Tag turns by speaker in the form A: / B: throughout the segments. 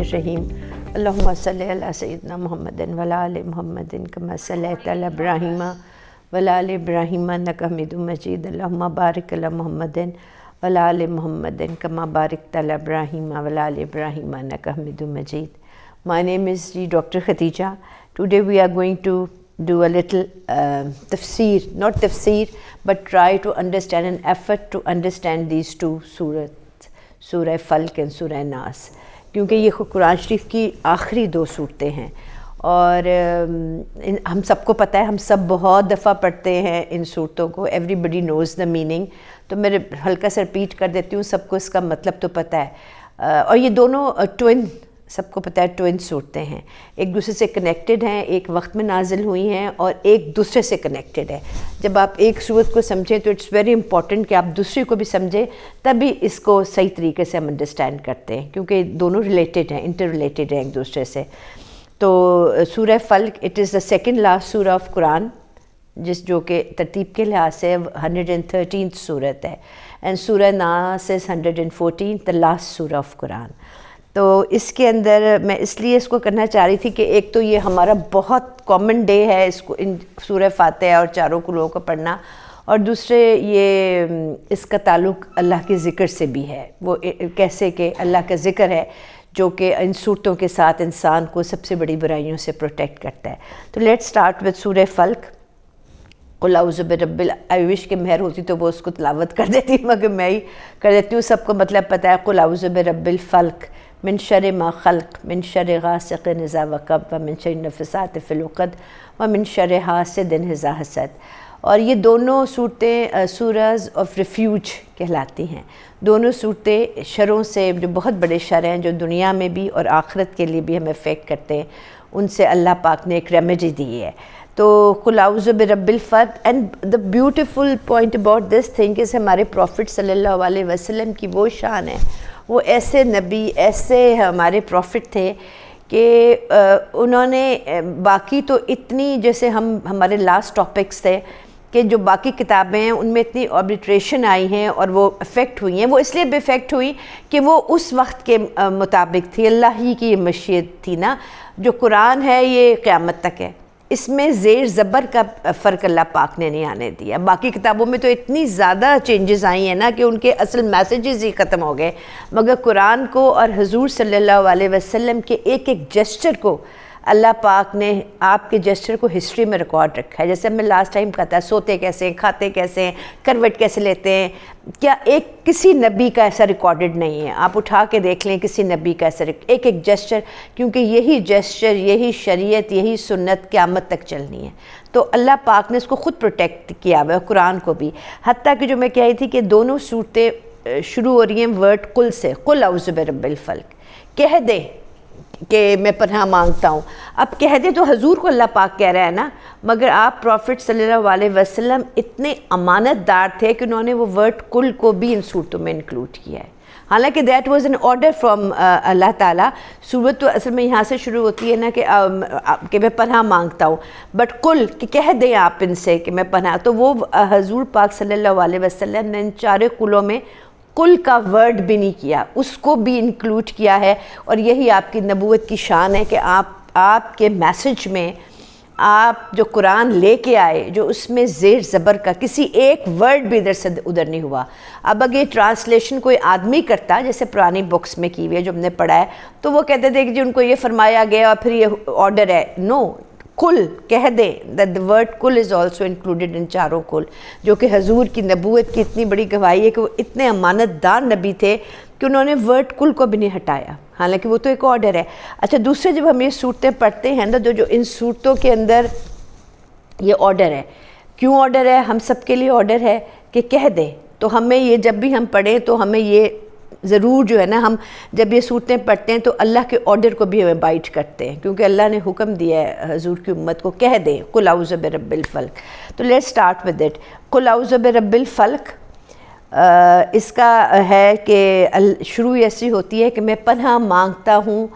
A: الرحیم اللہم صلی علی سیدنا محمد وعلی آل محمد کما صلیت علی ابراہیم وعلی آل ابراہیم انک حمید مجید اللہم بارک علی محمد وعلی آل محمد کما بارکت علی ابراہیم وعلی آل ابراہیم انک حمید مجید. My name is Dr. Khadija. Today we are going to do a little tafsir, not tafsir, but try to understand, an effort to understand these two surahs, سورہ فلق اور سورہ ناس، کیونکہ یہ قرآن شریف کی آخری دو صورتیں ہیں اور ہم سب کو پتہ ہے، ہم سب بہت دفعہ پڑھتے ہیں ان صورتوں کو. Every body nose the meaning, تو میں ہلکا سا ریپیٹ کر دیتی ہوں، سب کو اس کا مطلب تو پتہ ہے. اور یہ دونوں ٹوئن، سب کو پتہ ہے ٹوئن صورتیں ہیں، ایک دوسرے سے کنیکٹڈ ہیں، ایک وقت میں نازل ہوئی ہیں اور ایک دوسرے سے کنیکٹڈ ہے. جب آپ ایک صورت کو سمجھیں تو اٹس ویری امپورٹنٹ کہ آپ دوسری کو بھی سمجھیں، تبھی اس کو صحیح طریقے سے ہم انڈرسٹینڈ کرتے ہیں، کیونکہ دونوں ریلیٹڈ ہیں، انٹر ریلیٹڈ ہیں ایک دوسرے سے. تو سورہ فلق it is the second last سورہ آف قرآن، جو کہ ترتیب کے لحاظ سے 113th صورت ہے، اینڈ سورہ ناس از 114th، دا لاسٹ سورہ آف قرآن. تو اس کے اندر میں اس لیے اس کو کرنا چاہ رہی تھی کہ ایک تو یہ ہمارا بہت کامن ڈے ہے اس کو، ان سورہ فاتحہ اور چاروں کلوں کو پڑھنا، اور دوسرے یہ اس کا تعلق اللہ کے ذکر سے بھی ہے. وہ کیسے کہ اللہ کا ذکر ہے جو کہ ان صورتوں کے ساتھ انسان کو سب سے بڑی برائیوں سے پروٹیکٹ کرتا ہے. تو لیٹ سٹارٹ وتھ سورہ فلق. قل اعوذ برب آئی وش کہ مہر ہوتی تو وہ اس کو تلاوت کر دیتی، مگر میں ہی کر دیتی ہوں، سب کو مطلب پتہ ہے. قل اعوذ برب الفلق من شر ما خلق من شر غاسق اذا وقب ومن شر النفثات فی العقد ومن شر حاسد اذا حسد. اور یہ دونوں صورتیں سورہز آف ریفیوج کہلاتی ہیں. دونوں صورتیں شروں سے، جو بہت بڑے شر ہیں جو دنیا میں بھی اور آخرت کے لیے بھی ہمیں افیکٹ کرتے ہیں، ان سے اللہ پاک نے ایک ریمیڈی دی ہے. تو قل اعوذ برب الفلق. And the beautiful point about this thing is ہمارے پروفٹ صلی اللہ علیہ وسلم کی وہ شان ہے، وہ ایسے نبی، ایسے ہمارے پروفٹ تھے کہ انہوں نے باقی تو اتنی، جیسے ہمارے لاسٹ ٹاپکس تھے کہ جو باقی کتابیں ہیں ان میں اتنی آربیٹریشن آئی ہیں اور وہ افیکٹ ہوئی ہیں. وہ اس لیے بھی افیکٹ ہوئی کہ وہ اس وقت کے مطابق تھی، اللہ ہی کی مشیت تھی نا. جو قرآن ہے یہ قیامت تک ہے، اس میں زیر زبر کا فرق اللہ پاک نے نہیں آنے دیا. باقی کتابوں میں تو اتنی زیادہ چینجز آئی ہیں نا کہ ان کے اصل میسیجز ہی ختم ہو گئے، مگر قرآن کو اور حضور صلی اللہ علیہ وسلم کے ایک ایک جسچر کو اللہ پاک نے، آپ کے جسچر کو ہسٹری میں ریکارڈ رکھا ہے. جیسے میں لاسٹ ٹائم کہتا ہے، سوتے کیسے ہیں، کھاتے کیسے ہیں، کروٹ کیسے لیتے ہیں، کیا ایک کسی نبی کا ایسا ریکارڈڈ نہیں ہے. آپ اٹھا کے دیکھ لیں کسی نبی کا ایسا ایک ایک جسچر، کیونکہ یہی جسچر، یہی شریعت، یہی سنت قیامت تک چلنی ہے. تو اللہ پاک نے اس کو خود پروٹیکٹ کیا ہوا ہے، قرآن کو بھی. حتیٰ کہ جو میں کہہ رہی تھی کہ دونوں صورتیں شروع ہو رہی ہیں ورڈ قل سے. قل اعوذ برب الفلق، کہہ دے کہ میں پناہ مانگتا ہوں. اب کہہ دے تو حضور کو اللہ پاک کہہ رہا ہے نا، مگر آپ پروفٹ صلی اللہ علیہ وسلم اتنے امانت دار تھے کہ انہوں نے وہ ورڈ کل کو بھی ان صورتوں میں انکلوڈ کیا ہے. حالانکہ that was an order from اللہ تعالیٰ. صورت تو اصل میں یہاں سے شروع ہوتی ہے نا کہ میں پناہ مانگتا ہوں، بٹ کل کہ کہہ دیں آپ ان سے کہ میں پناہ. تو وہ حضور پاک صلی اللہ علیہ وسلم نے ان چاروں کلوں میں کل کا ورڈ بھی نہیں کیا، اس کو بھی انکلوڈ کیا ہے. اور یہی آپ کی نبوت کی شان ہے کہ آپ کے میسج میں، آپ جو قرآن لے کے آئے، جو اس میں زیر زبر کا کسی ایک ورڈ بھی ادھر سے ادھر نہیں ہوا. اب اگر یہ ٹرانسلیشن کوئی آدمی کرتا، جیسے پرانی بکس میں کی ہوئی ہے جو ہم نے پڑھا ہے، تو وہ کہتے تھے کہ جی ان کو یہ فرمایا گیا اور پھر یہ آرڈر ہے. نو، کل کہہ دیں. the word کل is also included in چاروں کل، جو کہ حضور کی نبوت کی اتنی بڑی گواہی ہے کہ وہ اتنے امانت دار نبی تھے کہ انہوں نے ورڈ کل کو بھی نہیں ہٹایا، حالانکہ وہ تو ایک آرڈر ہے. اچھا، دوسرے جب ہم یہ صورتیں پڑھتے ہیں نا، تو جو ان صورتوں کے اندر یہ آرڈر ہے، کیوں آرڈر ہے؟ ہم سب کے لیے آرڈر ہے کہ کہہ دیں. تو ہمیں یہ جب بھی ہم پڑھیں تو ہمیں یہ ضرور جو ہے نا، ہم جب یہ صورتیں پڑھتے ہیں تو اللہ کے آرڈر کو بھی ہمیں بائٹ کرتے ہیں، کیونکہ اللہ نے حکم دیا ہے حضور کی امت کو کہہ دیں قل اعوذ برب الفلق. تو لیٹ اسٹارٹ ود اٹ. قل اعوذ برب الفلق، اس کا ہے کہ شروع ایسی ہوتی ہے کہ میں پناہ مانگتا ہوں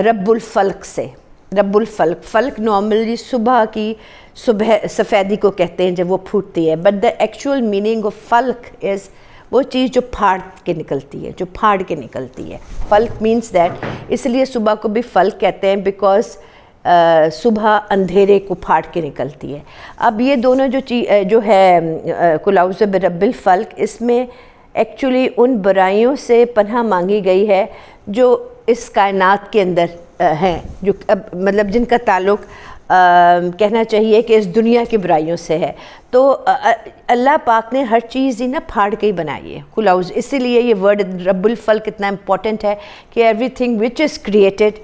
A: رب الفلق سے. رب الفلق، فلق نارملی صبح کی سفیدی کو کہتے ہیں جب وہ پھوٹتی ہے، but the actual meaning of فلق از وہ چیز جو پھاڑ کے نکلتی ہے، جو پھاڑ کے نکلتی ہے. فلق مینس دیٹ، اس لیے صبح کو بھی فلق کہتے ہیں بیکاز صبح اندھیرے کو پھاڑ کے نکلتی ہے. اب یہ دونوں جو ہے قل اعوذ برب الفلق، اس میں ایکچولی ان برائیوں سے پناہ مانگی گئی ہے جو اس کائنات کے اندر ہیں، جو مطلب جن کا تعلق کہنا چاہیے کہ اس دنیا کی برائیوں سے ہے. تو اللہ پاک نے ہر چیز ہی نا پھاڑ کے ہی بنائی ہے. قل اعوذ، اسی لیے یہ ورڈ رب الفلق اتنا امپورٹنٹ ہے کہ every thing which is created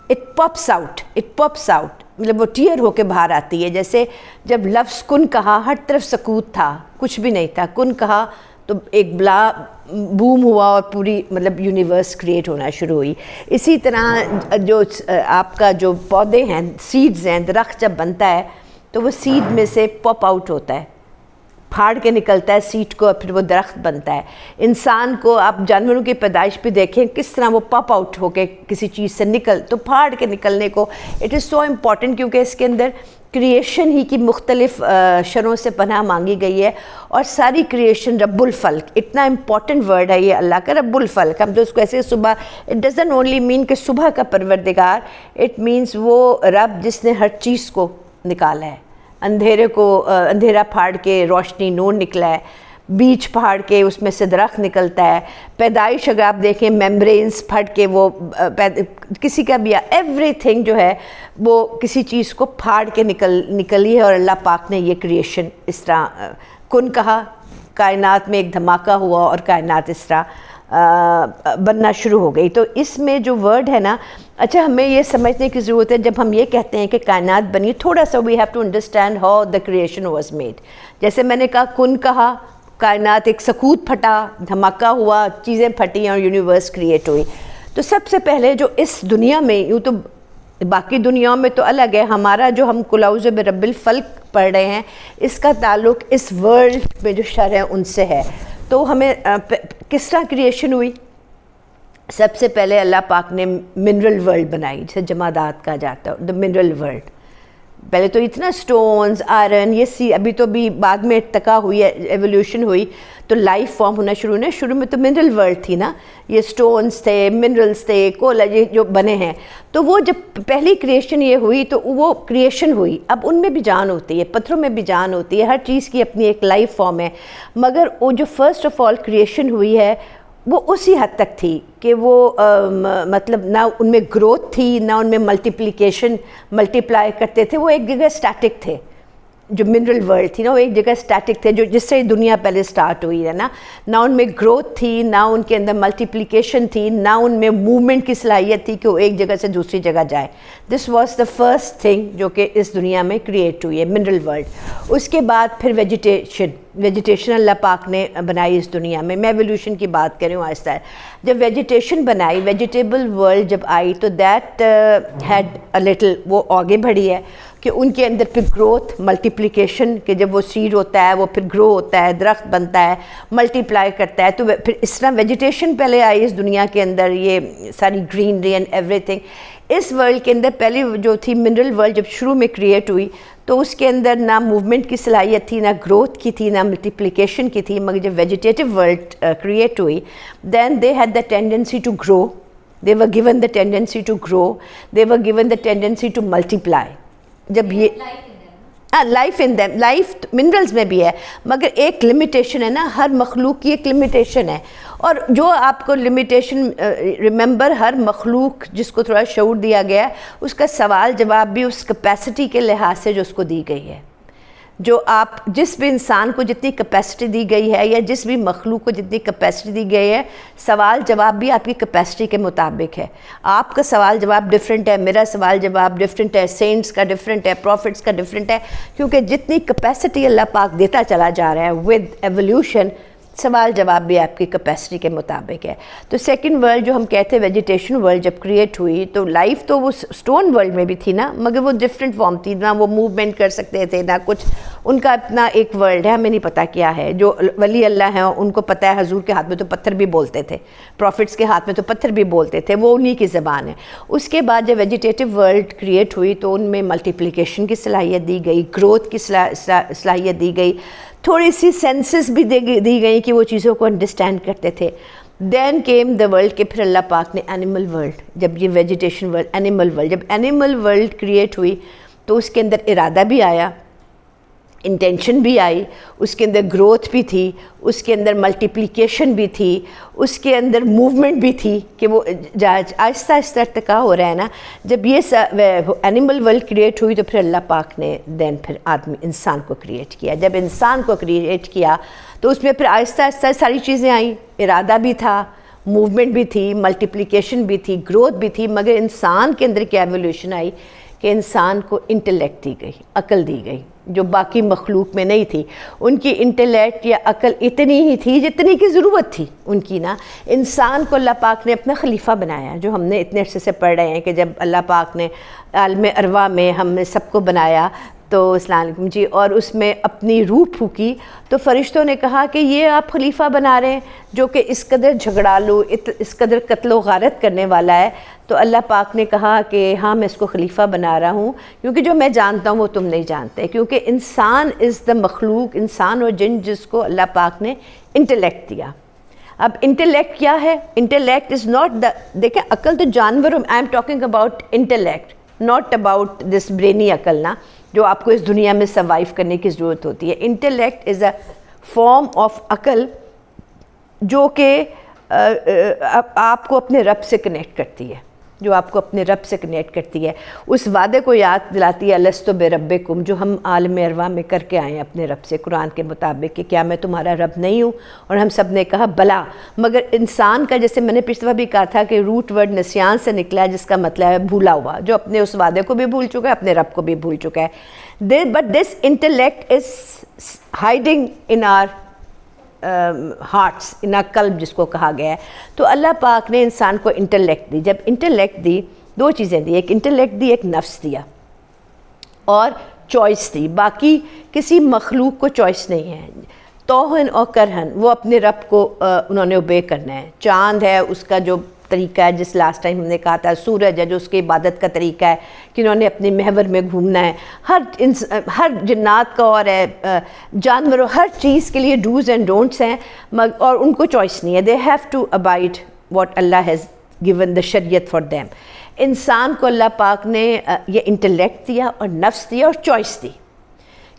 A: it پاپس out, مطلب وہ ٹیئر ہو کے باہر آتی ہے. جیسے جب لفظ کن کہا، ہر طرف سکوت تھا، کچھ بھی نہیں تھا. کن کہا تو ایک بلا بوم ہوا اور پوری مطلب یونیورس کریٹ ہونا شروع ہوئی. اسی طرح جو آپ کا جو پودے ہیں، سیڈز ہیں، درخت جب بنتا ہے تو وہ سیڈ میں سے پاپ آؤٹ ہوتا ہے، پھاڑ کے نکلتا ہے سیڈ کو، اور پھر وہ درخت بنتا ہے. انسان کو آپ جانوروں کی پیدائش پہ دیکھیں کس طرح وہ پاپ آؤٹ ہو کے کسی چیز سے تو پھاڑ کے نکلنے کو اٹ از سو امپورٹنٹ، کیونکہ اس کے اندر کریشن ہی کی مختلف شروں سے پناہ مانگی گئی ہے. اور ساری کریشن رب الفلق، اتنا امپورٹنٹ ورڈ ہے یہ اللہ کا رب الفلق. ہم تو اس کو ایسے صبح، اٹ ڈزنٹ اونلی مین کہ صبح کا پروردگار، اٹ مینس وہ رب جس نے ہر چیز کو نکالا ہے. اندھیرے کو اندھیرا پھاڑ کے روشنی نور نکلا ہے، بیج پھاڑ کے اس میں سے درخت نکلتا ہے. پیدائش اگر آپ دیکھیں میمبرینز پھٹ کے وہ کسی کا بھی ایوری تھنگ جو ہے وہ کسی چیز کو پھاڑ کے نکلی ہے. اور اللہ پاک نے یہ کریشن اس طرح کن کہا، کائنات میں ایک دھماکہ ہوا اور کائنات اس طرح بننا شروع ہو گئی. تو اس میں جو ورڈ ہے نا، اچھا ہمیں یہ سمجھنے کی ضرورت ہے جب ہم یہ کہتے ہیں کہ کائنات بنی، تھوڑا سا we have to understand how the creation was made. جیسے میں نے کہا کن کہا، کائنات ایک سکوت پھٹا، دھماکہ ہوا، چیزیں پھٹی اور یونیورس کریٹ ہوئی. تو سب سے پہلے جو اس دنیا میں، یوں تو باقی دنیاؤں میں تو الگ ہے، ہمارا جو ہم قل اعوذ برب الفلق پڑھ رہے ہیں اس کا تعلق اس ورلڈ میں جو شر ہے ان سے ہے. تو ہمیں کس طرح کریشن ہوئی؟ سب سے پہلے اللہ پاک نے منرل ورلڈ بنائی، جسے جمادات کہا جاتا ہے، دا منرل ورلڈ. پہلے تو اتنا سٹونز، آئرن، یہ ابھی تو بھی بعد میں ارتقا ہوئی ہے، ایولیوشن ہوئی تو لائف فارم ہونا شروع ہونا. شروع میں تو منرل ورلڈ تھی نا، یہ سٹونز تھے، منرلز تھے، کولا جو بنے ہیں. تو وہ جب پہلی کریشن یہ ہوئی تو وہ کریشن ہوئی. اب ان میں بھی جان ہوتی ہے، پتھروں میں بھی جان ہوتی ہے، ہر چیز کی اپنی ایک لائف فارم ہے. مگر وہ جو فرسٹ آف آل کریشن ہوئی ہے وہ اسی حد تک تھی کہ وہ مطلب نہ ان میں گروتھ تھی، نہ ان میں ملٹیپلائی کرتے تھے. وہ ایک جگہ اسٹیٹک تھے. جو منرل ورلڈ تھی نا وہ ایک جگہ اسٹیٹک تھے، جو جس سے دنیا پہلے سٹارٹ ہوئی ہے نا. نہ ان میں گروتھ تھی، نہ ان کے اندر ملٹیپلیکیشن تھی، نہ ان میں موومنٹ کی صلاحیت تھی کہ وہ ایک جگہ سے دوسری جگہ جائے. دس واز دا فرسٹ تھنگ جو کہ اس دنیا میں کریٹ ہوئی ہے، منرل ورلڈ. اس کے بعد پھر ویجیٹیشن اللہ پاک نے بنائی اس دنیا میں. میں ایولیوشن کی بات کر رہی ہوں آہستہ. جب ویجیٹیشن بنائی، ویجیٹیبل ورلڈ جب آئی تو دیٹ ہیڈ اے لٹل، وہ آگے بڑھی ہے کہ ان کے اندر پھر گروتھ، ملٹیپلیکیشن، کہ جب وہ سیڈ ہوتا ہے وہ پھر گرو ہوتا ہے، درخت بنتا ہے، ملٹیپلائی کرتا ہے. تو پھر اس طرح ویجیٹیشن پہلے آئی اس دنیا کے اندر، یہ ساری گرینری اینڈ ایوری تھنگ. اس ورلڈ کے اندر پہلی جو تھی منرل ورلڈ جب شروع میں کریٹ ہوئی تو اس کے اندر نہ موومنٹ کی صلاحیت تھی، نہ گروتھ کی تھی، نہ ملٹیپلیکیشن کی تھی. مگر جب ویجیٹیٹو ورلڈ کریٹ ہوئی then they had the tendency to grow. they were given the tendency to grow, they were given the tendency to multiply. جب یہ life in them, life minerals میں بھی ہے مگر ایک لمیٹیشن ہے نا، ہر مخلوق کی ایک لمیٹیشن ہے. اور جو آپ کو لمیٹیشن ریممبر، ہر مخلوق جس کو تھوڑا شعور دیا گیا ہے اس کا سوال جواب بھی اس کیپیسٹی کے لحاظ سے جو اس کو دی گئی ہے. جو آپ جس بھی انسان کو جتنی کیپیسٹی دی گئی ہے یا جس بھی مخلوق کو جتنی کیپیسٹی دی گئی ہے، سوال جواب بھی آپ کی کیپیسٹی کے مطابق ہے. آپ کا سوال جواب ڈیفرنٹ ہے، میرا سوال جواب ڈیفرنٹ ہے، سینٹس کا ڈیفرنٹ ہے، پروفٹس کا ڈیفرنٹ ہے. کیونکہ جتنی کیپیسٹی اللہ پاک دیتا چلا جا رہا ہے ود ایولیوشن، سوال جواب بھی آپ کی کیپیسٹی کے مطابق ہے. تو سیکنڈ ورلڈ جو ہم کہتے ہیں ویجیٹیشن ورلڈ جب کریٹ ہوئی تو لائف تو وہ سٹون ورلڈ میں بھی تھی نا، مگر وہ ڈفرینٹ فارم تھی. نہ وہ موومنٹ کر سکتے تھے، نہ کچھ. ان کا اپنا ایک ورلڈ ہے, ہمیں نہیں پتہ کیا ہے. جو ولی اللہ ہیں ان کو پتہ ہے, حضور کے ہاتھ میں تو پتھر بھی بولتے تھے, پروفٹس کے ہاتھ میں تو پتھر بھی بولتے تھے, وہ انہی کی زبان ہے. اس کے بعد جب ویجیٹیٹو ورلڈ کریٹ ہوئی تو ان میں ملٹیپلیکیشن کی صلاحیت دی گئی, گروتھ کی صلاحیت دی گئی, تھوڑی سی سینسز بھی دی گئی کہ وہ چیزوں کو انڈرسٹینڈ کرتے تھے. دین کیم دا ورلڈ کہ پھر اللہ پاک نے اینیمل ورلڈ, جب یہ ویجیٹیشن ورلڈ, اینیمل ورلڈ, جب اینیمل ورلڈ کریٹ ہوئی تو اس کے اندر ارادہ بھی آیا, انٹینشن بھی آئی, اس کے اندر گروتھ بھی تھی, اس کے اندر ملٹیپلیکیشن بھی تھی, اس کے اندر موومنٹ بھی تھی کہ وہ آہستہ آہستہ ارتقاء ہو رہا ہے نا. جب یہ اینیمل ورلڈ کریٹ ہوئی تو پھر اللہ پاک نے دین پھر انسان کو کریٹ کیا. جب انسان کو کریٹ کیا تو اس میں پھر آہستہ آہستہ ساری چیزیں آئیں, ارادہ بھی تھا, موومنٹ بھی تھی, ملٹیپلیکیشن بھی تھی, گروتھ بھی تھی. مگر انسان کے اندر کیا ایولیوشن آئی کہ انسان کو انٹلیکٹ دی گئی, عقل دی گئی, جو باقی مخلوق میں نہیں تھی. ان کی انٹلیکٹ یا عقل اتنی ہی تھی جتنی کی ضرورت تھی ان کی نا. انسان کو اللہ پاک نے اپنا خلیفہ بنایا, جو ہم نے اتنے عرصے سے پڑھ رہے ہیں کہ جب اللہ پاک نے عالم ارواح میں ہم نے سب کو بنایا تو السلام علیکم جی, اور اس میں اپنی روح پھونکی تو فرشتوں نے کہا کہ یہ آپ خلیفہ بنا رہے ہیں جو کہ اس قدر جھگڑالو, اس قدر قتل و غارت کرنے والا ہے. تو اللہ پاک نے کہا کہ ہاں میں اس کو خلیفہ بنا رہا ہوں, کیونکہ جو میں جانتا ہوں وہ تم نہیں جانتے. کیونکہ انسان از دا مخلوق, انسان اور جن جس کو اللہ پاک نے انٹلیکٹ دیا. اب انٹلیکٹ کیا ہے؟ انٹلیکٹ از ناٹ دا, دیکھیں عقل تو جانور, I'm talking about intellect, not about this brainy عقل نا, جو آپ کو اس دنیا میں سروائیو کرنے کی ضرورت ہوتی ہے. Intellect is a form of عقل جو کہ آپ کو اپنے رب سے کنیکٹ کرتی ہے, جو آپ کو اپنے رب سے کنیکٹ کرتی ہے, اس وعدے کو یاد دلاتی ہے الست بربکم, جو ہم عالم ارواح میں کر کے آئے ہیں اپنے رب سے قرآن کے مطابق کہ کیا میں تمہارا رب نہیں ہوں؟ اور ہم سب نے کہا بلا. مگر انسان کا, جیسے میں نے پچھلی دفعہ بھی کہا تھا کہ روٹ ورڈ نسیان سے نکلا ہے, جس کا مطلب ہے بھولا ہوا, جو اپنے اس وعدے کو بھی بھول چکا ہے, اپنے رب کو بھی بھول چکا ہے. But this intellect is hiding in our hearts, in our قلب جس کو کہا گیا ہے. تو اللہ پاک نے انسان کو انٹلیکٹ دی. جب انٹلیکٹ دی دو چیزیں دی, ایک انٹلیکٹ دی, ایک نفس دیا, اور چوائس دی. باقی کسی مخلوق کو چوائس نہیں ہے, توہن اور کرہن, وہ اپنے رب کو انہوں نے اوبے کرنا ہے. چاند ہے اس کا جو طریقہ ہے, جس لاسٹ ٹائم ہم نے کہا تھا, سورج ہے جو اس کی عبادت کا طریقہ ہے کہ انہوں نے اپنے محور میں گھومنا ہے. ہر جنات کا اور ہے, جانوروں, ہر چیز کے لیے ڈوز اینڈ ڈونٹس ہیں, اور ان کو چوائس نہیں ہے. They have to abide what اللہ ہیز گیون دا شریعت فار دیم. انسان کو اللہ پاک نے یہ انٹلیکٹ دیا اور نفس دیا اور چوائس دی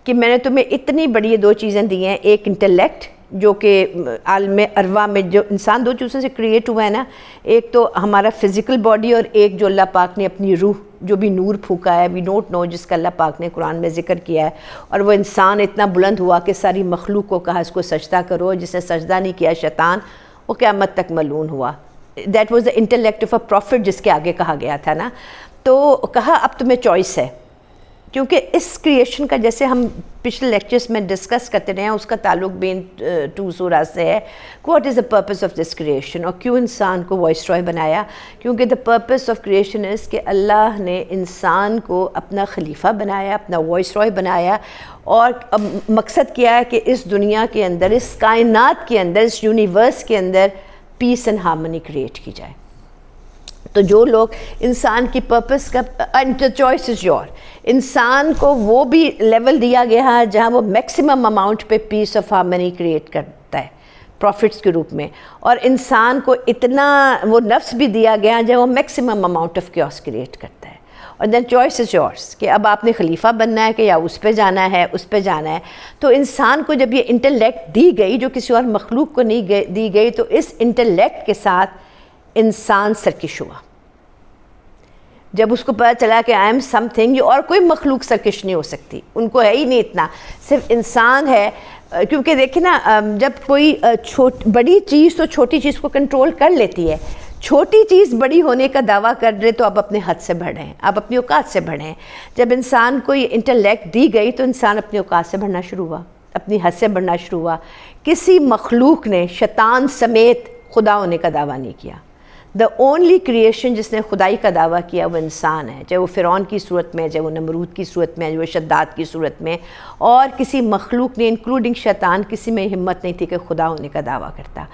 A: کہ میں نے تمہیں اتنی بڑی یہ دو چیزیں دی ہیں. ایک انٹلیکٹ جو کہ عالم ارواح میں, جو انسان دو چیزوں سے کریٹ ہوا ہے نا, ایک تو ہمارا فزیکل باڈی, اور ایک جو اللہ پاک نے اپنی روح, جو بھی نور پھونکا ہے, وی ڈونٹ نو, جس کا اللہ پاک نے قرآن میں ذکر کیا ہے. اور وہ انسان اتنا بلند ہوا کہ ساری مخلوق کو کہا اس کو سجدہ کرو, جس نے سجدہ نہیں کیا شیطان, وہ قیامت تک ملعون ہوا. That was the intellect of a prophet, جس کے آگے کہا گیا تھا نا. تو کہا اب تمہیں چوائس ہے, کیونکہ اس کریشن کا, جیسے ہم پچھلے لیکچرز میں ڈسکس کرتے رہے ہیں, اس کا تعلق بین 2 سورہ سے ہے. What is the purpose of this creation, اور کیوں انسان کو وائس رائے بنایا؟ کیونکہ the purpose of creation is کہ اللہ نے انسان کو اپنا خلیفہ بنایا, اپنا وائس رائے بنایا, اور مقصد کیا ہے کہ اس دنیا کے اندر, اس کائنات کے اندر, اس یونیورس کے اندر پیس اینڈ ہارمنی کریٹ کی جائے. تو جو لوگ انسان کی پرپس کا, and the choice is your, انسان کو وہ بھی لیول دیا گیا ہے جہاں وہ میکسیمم اماؤنٹ پہ پیس آف ہارمنی کریٹ کرتا ہے پروفٹس کے روپ میں, اور انسان کو اتنا وہ نفس بھی دیا گیا جہاں وہ maximum amount of chaos create کرتا ہے. اور دین چوائس از یورس کہ اب آپ نے خلیفہ بننا ہے کہ یا اس پہ جانا ہے, اس پہ جانا ہے. تو انسان کو جب یہ انٹلیکٹ دی گئی, جو کسی اور مخلوق کو نہیں دی گئی, تو اس انٹلیکٹ کے ساتھ انسان سرکش ہوا. جب اس کو پتہ چلا کہ آئی ایم سم تھنگ, اور کوئی مخلوق سرکش نہیں ہو سکتی, ان کو ہے ہی نہیں اتنا, صرف انسان ہے. کیونکہ دیکھیں نا, جب کوئی بڑی چیز تو چھوٹی چیز کو کنٹرول کر لیتی ہے, چھوٹی چیز بڑی ہونے کا دعویٰ کر رہے تو آپ اپنے حد سے بڑھیں, آپ اپنی اوقات سے بڑھیں. جب انسان کو یہ انٹلیکٹ دی گئی تو انسان اپنی اوقات سے بڑھنا شروع ہوا, اپنی حد سے بڑھنا شروع ہوا. کسی مخلوق نے شیطان سمیت خدا ہونے کا دعویٰ نہیں کیا. دا اونلی کریشن جس نے خدائی کا دعویٰ کیا وہ انسان ہے، چاہے وہ فرعون کی صورت میں، چاہے وہ نمرود کی صورت میں، چاہے وہ شداد کی صورت میں، اور کسی مخلوق نے انکلوڈنگ شیطان کسی میں ہمت نہیں تھی کہ خدا ہونے کا دعویٰ کرتا۔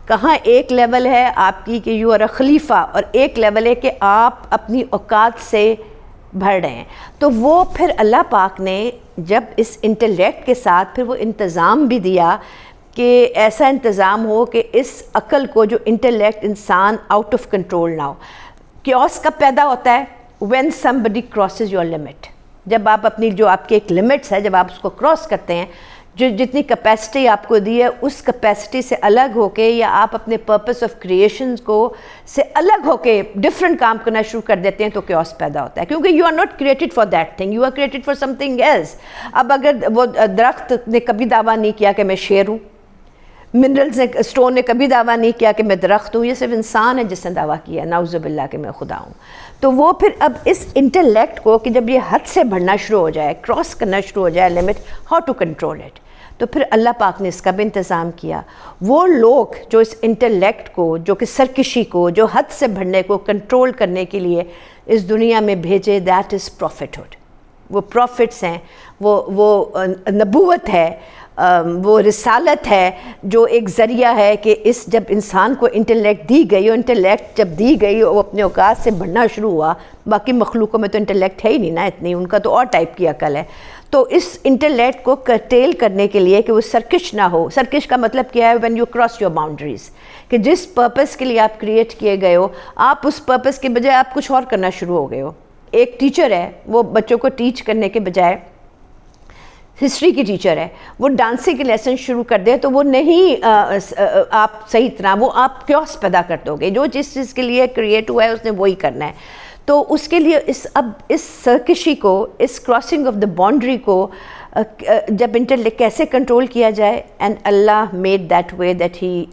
A: کہاں ایک لیول ہے آپ کی کہ یو آر اے خلیفہ، اور ایک لیول ہے کہ آپ اپنی اوقات سے بھر رہے ہیں۔ تو وہ پھر اللہ پاک نے جب اس انٹلیکٹ کے ساتھ پھر وہ انتظام بھی دیا کہ ایسا انتظام ہو کہ اس عقل کو جو انٹلیکٹ انسان آؤٹ آف کنٹرول نہ ہو۔ کیوس کب پیدا ہوتا ہے؟ when somebody crosses your limit، جب آپ اپنی جو آپ کے ایک لمٹس ہے جب آپ اس کو کراس کرتے ہیں، جو جتنی کیپیسٹی آپ کو دی ہے اس کیپیسٹی سے الگ ہو کے، یا آپ اپنے پرپس آف کریشنز کو سے الگ ہو کے ڈفرینٹ کام کرنا شروع کر دیتے ہیں تو کیوس پیدا ہوتا ہے، کیونکہ you are not created for that thing, you are created for something else. اب اگر وہ درخت نے کبھی دعویٰ نہیں کیا کہ میں شیر ہوں، منرلز نے، اسٹون نے کبھی دعویٰ نہیں کیا کہ میں درخت ہوں، یہ صرف انسان ہے جس نے دعویٰ کیا نعوذ باللہ کہ میں خدا ہوں۔ تو وہ پھر اب اس انٹلیکٹ کو کہ جب یہ حد سے بڑھنا شروع ہو جائے، کراس کرنا شروع ہو جائے limit, how to control it, تو پھر اللہ پاک نے اس کا بھی انتظام کیا۔ وہ لوگ جو اس انٹلیکٹ کو، جو کہ سرکشی کو، جو حد سے بڑھنے کو کنٹرول کرنے کے لیے اس دنیا میں بھیجے، دیٹ از پروفٹہڈ۔ وہ پروفٹس ہیں، وہ نبوت ہے، وہ رسالت ہے، جو ایک ذریعہ ہے کہ اس جب انسان کو انٹلیکٹ دی گئی، اور انٹلیکٹ جب دی گئی وہ اپنے اوقات سے بڑھنا شروع ہوا، باقی مخلوقوں میں تو انٹلیکٹ ہے ہی نہیں نا اتنی، ان کا تو اور ٹائپ کی عقل ہے، تو اس انٹلیکٹ کو کرٹیل کرنے کے لیے کہ وہ سرکش نہ ہو۔ سرکش کا مطلب کیا ہے؟ when you cross your boundaries، کہ جس پرپس کے لیے آپ کریٹ کیے گئے ہو، آپ اس پرپس کے بجائے آپ کچھ اور کرنا شروع ہو گئے ہو۔ ایک ٹیچر ہے، وہ بچوں کو ٹیچ کرنے کے بجائے، ہسٹری کی ٹیچر ہے، وہ ڈانسنگ کے لیسن شروع کر دے تو وہ نہیں آپ صحیح طرح، وہ آپ کیوس پیدا کر دو گے، جو جس چیز کے لیے کریٹ ہوا ہے اس نے وہی کرنا ہے۔ تو اس کے لیے اب اس سرکشی کو، اس کراسنگ آف دا باؤنڈری کو جب انٹلیکٹ کیسے کنٹرول کیا جائے، and Allah made that way that he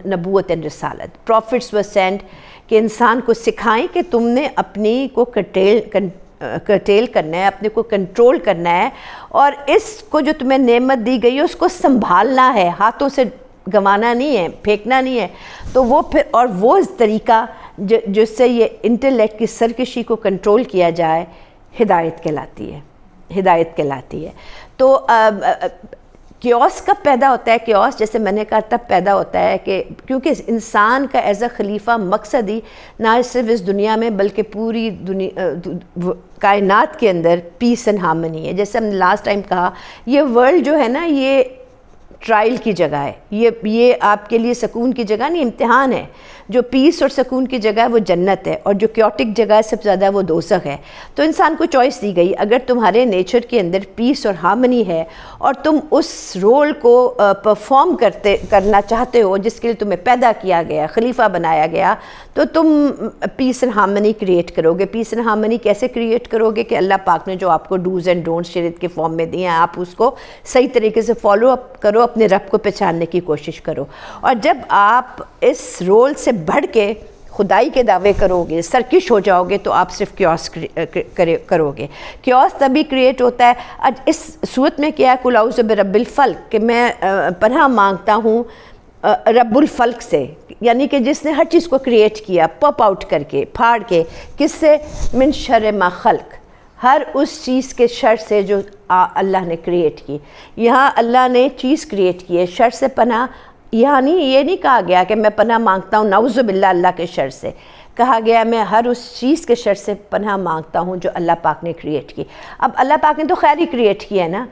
A: نبوت اینڈ رسالت، پروفٹس ور سینڈ، کہ انسان کو سکھائیں کہ تم نے اپنی کو کرٹیل کرنا ہے، اپنے کو کنٹرول کرنا ہے، اور اس کو جو تمہیں نعمت دی گئی ہے اس کو سنبھالنا ہے، ہاتھوں سے گنوانا نہیں ہے، پھینکنا نہیں ہے۔ تو وہ پھر، اور وہ طریقہ جس سے یہ انٹلیکٹ کی سرکشی کو کنٹرول کیا جائے، ہدایت کہلاتی ہے، ہدایت کہلاتی ہے۔ تو کیوس کب پیدا ہوتا ہے؟ کیوس جیسے میں نے کہا تب پیدا ہوتا ہے کہ کیونکہ انسان کا ایز اے خلیفہ مقصد ہی نہ صرف اس دنیا میں بلکہ پوری کائنات کے اندر پیس اینڈ ہارمنی ہے۔ جیسے ہم نے لاسٹ ٹائم کہا، یہ ورلڈ جو ہے نا، یہ ٹرائل کی جگہ ہے، یہ آپ کے لیے سکون کی جگہ نہیں، امتحان ہے۔ جو پیس اور سکون کی جگہ ہے وہ جنت ہے، اور جو کیوٹک جگہ ہے سب سے زیادہ وہ دوزخ ہے۔ تو انسان کو چوائس دی گئی، اگر تمہارے نیچر کے اندر پیس اور ہارمنی ہے اور تم اس رول کو پرفارم کرنا چاہتے ہو جس کے لیے تمہیں پیدا کیا گیا، خلیفہ بنایا گیا، تو تم پیس اینڈ ہارمنی کریٹ کرو گے۔ پیس اینڈ ہارمنی کیسے کریٹ کرو گے؟ کہ اللہ پاک نے جو آپ کو ڈوز اینڈ ڈونٹس شریعت کے فارم میں دیے ہیں، آپ اس کو صحیح طریقے سے فالو اپ کرو، اپنے رب کو پہچاننے کی کوشش کرو۔ اور جب آپ اس رول سے بڑھ کے خدائی کے دعوے کرو گے، سرکش ہو جاؤ گے، تو آپ صرف کیوس کرو گے۔ کیوس تبھی کریٹ ہوتا ہے اس صورت میں کیا ہے، قل اعوذ برب الفلق، کہ میں پناہ مانگتا ہوں رب الفلق سے، یعنی کہ جس نے ہر چیز کو کریٹ کیا، پاپ آؤٹ کر کے، پھاڑ کے، کس سے؟ من شر ما خلق، ہر اس چیز کے شر سے جو اللہ نے کریٹ کی۔ یہاں اللہ نے چیز کریٹ کی ہے، شر سے پناہ یہاں نہیں، یہ نہیں کہا گیا کہ میں پناہ مانگتا ہوں نعوذ باللہ اللہ کے شر سے، کہا گیا میں ہر اس چیز کے شر سے پناہ مانگتا ہوں جو اللہ پاک نے کریٹ کی۔ اب اللہ پاک نے تو خیر ہی کریٹ کی ہے نا،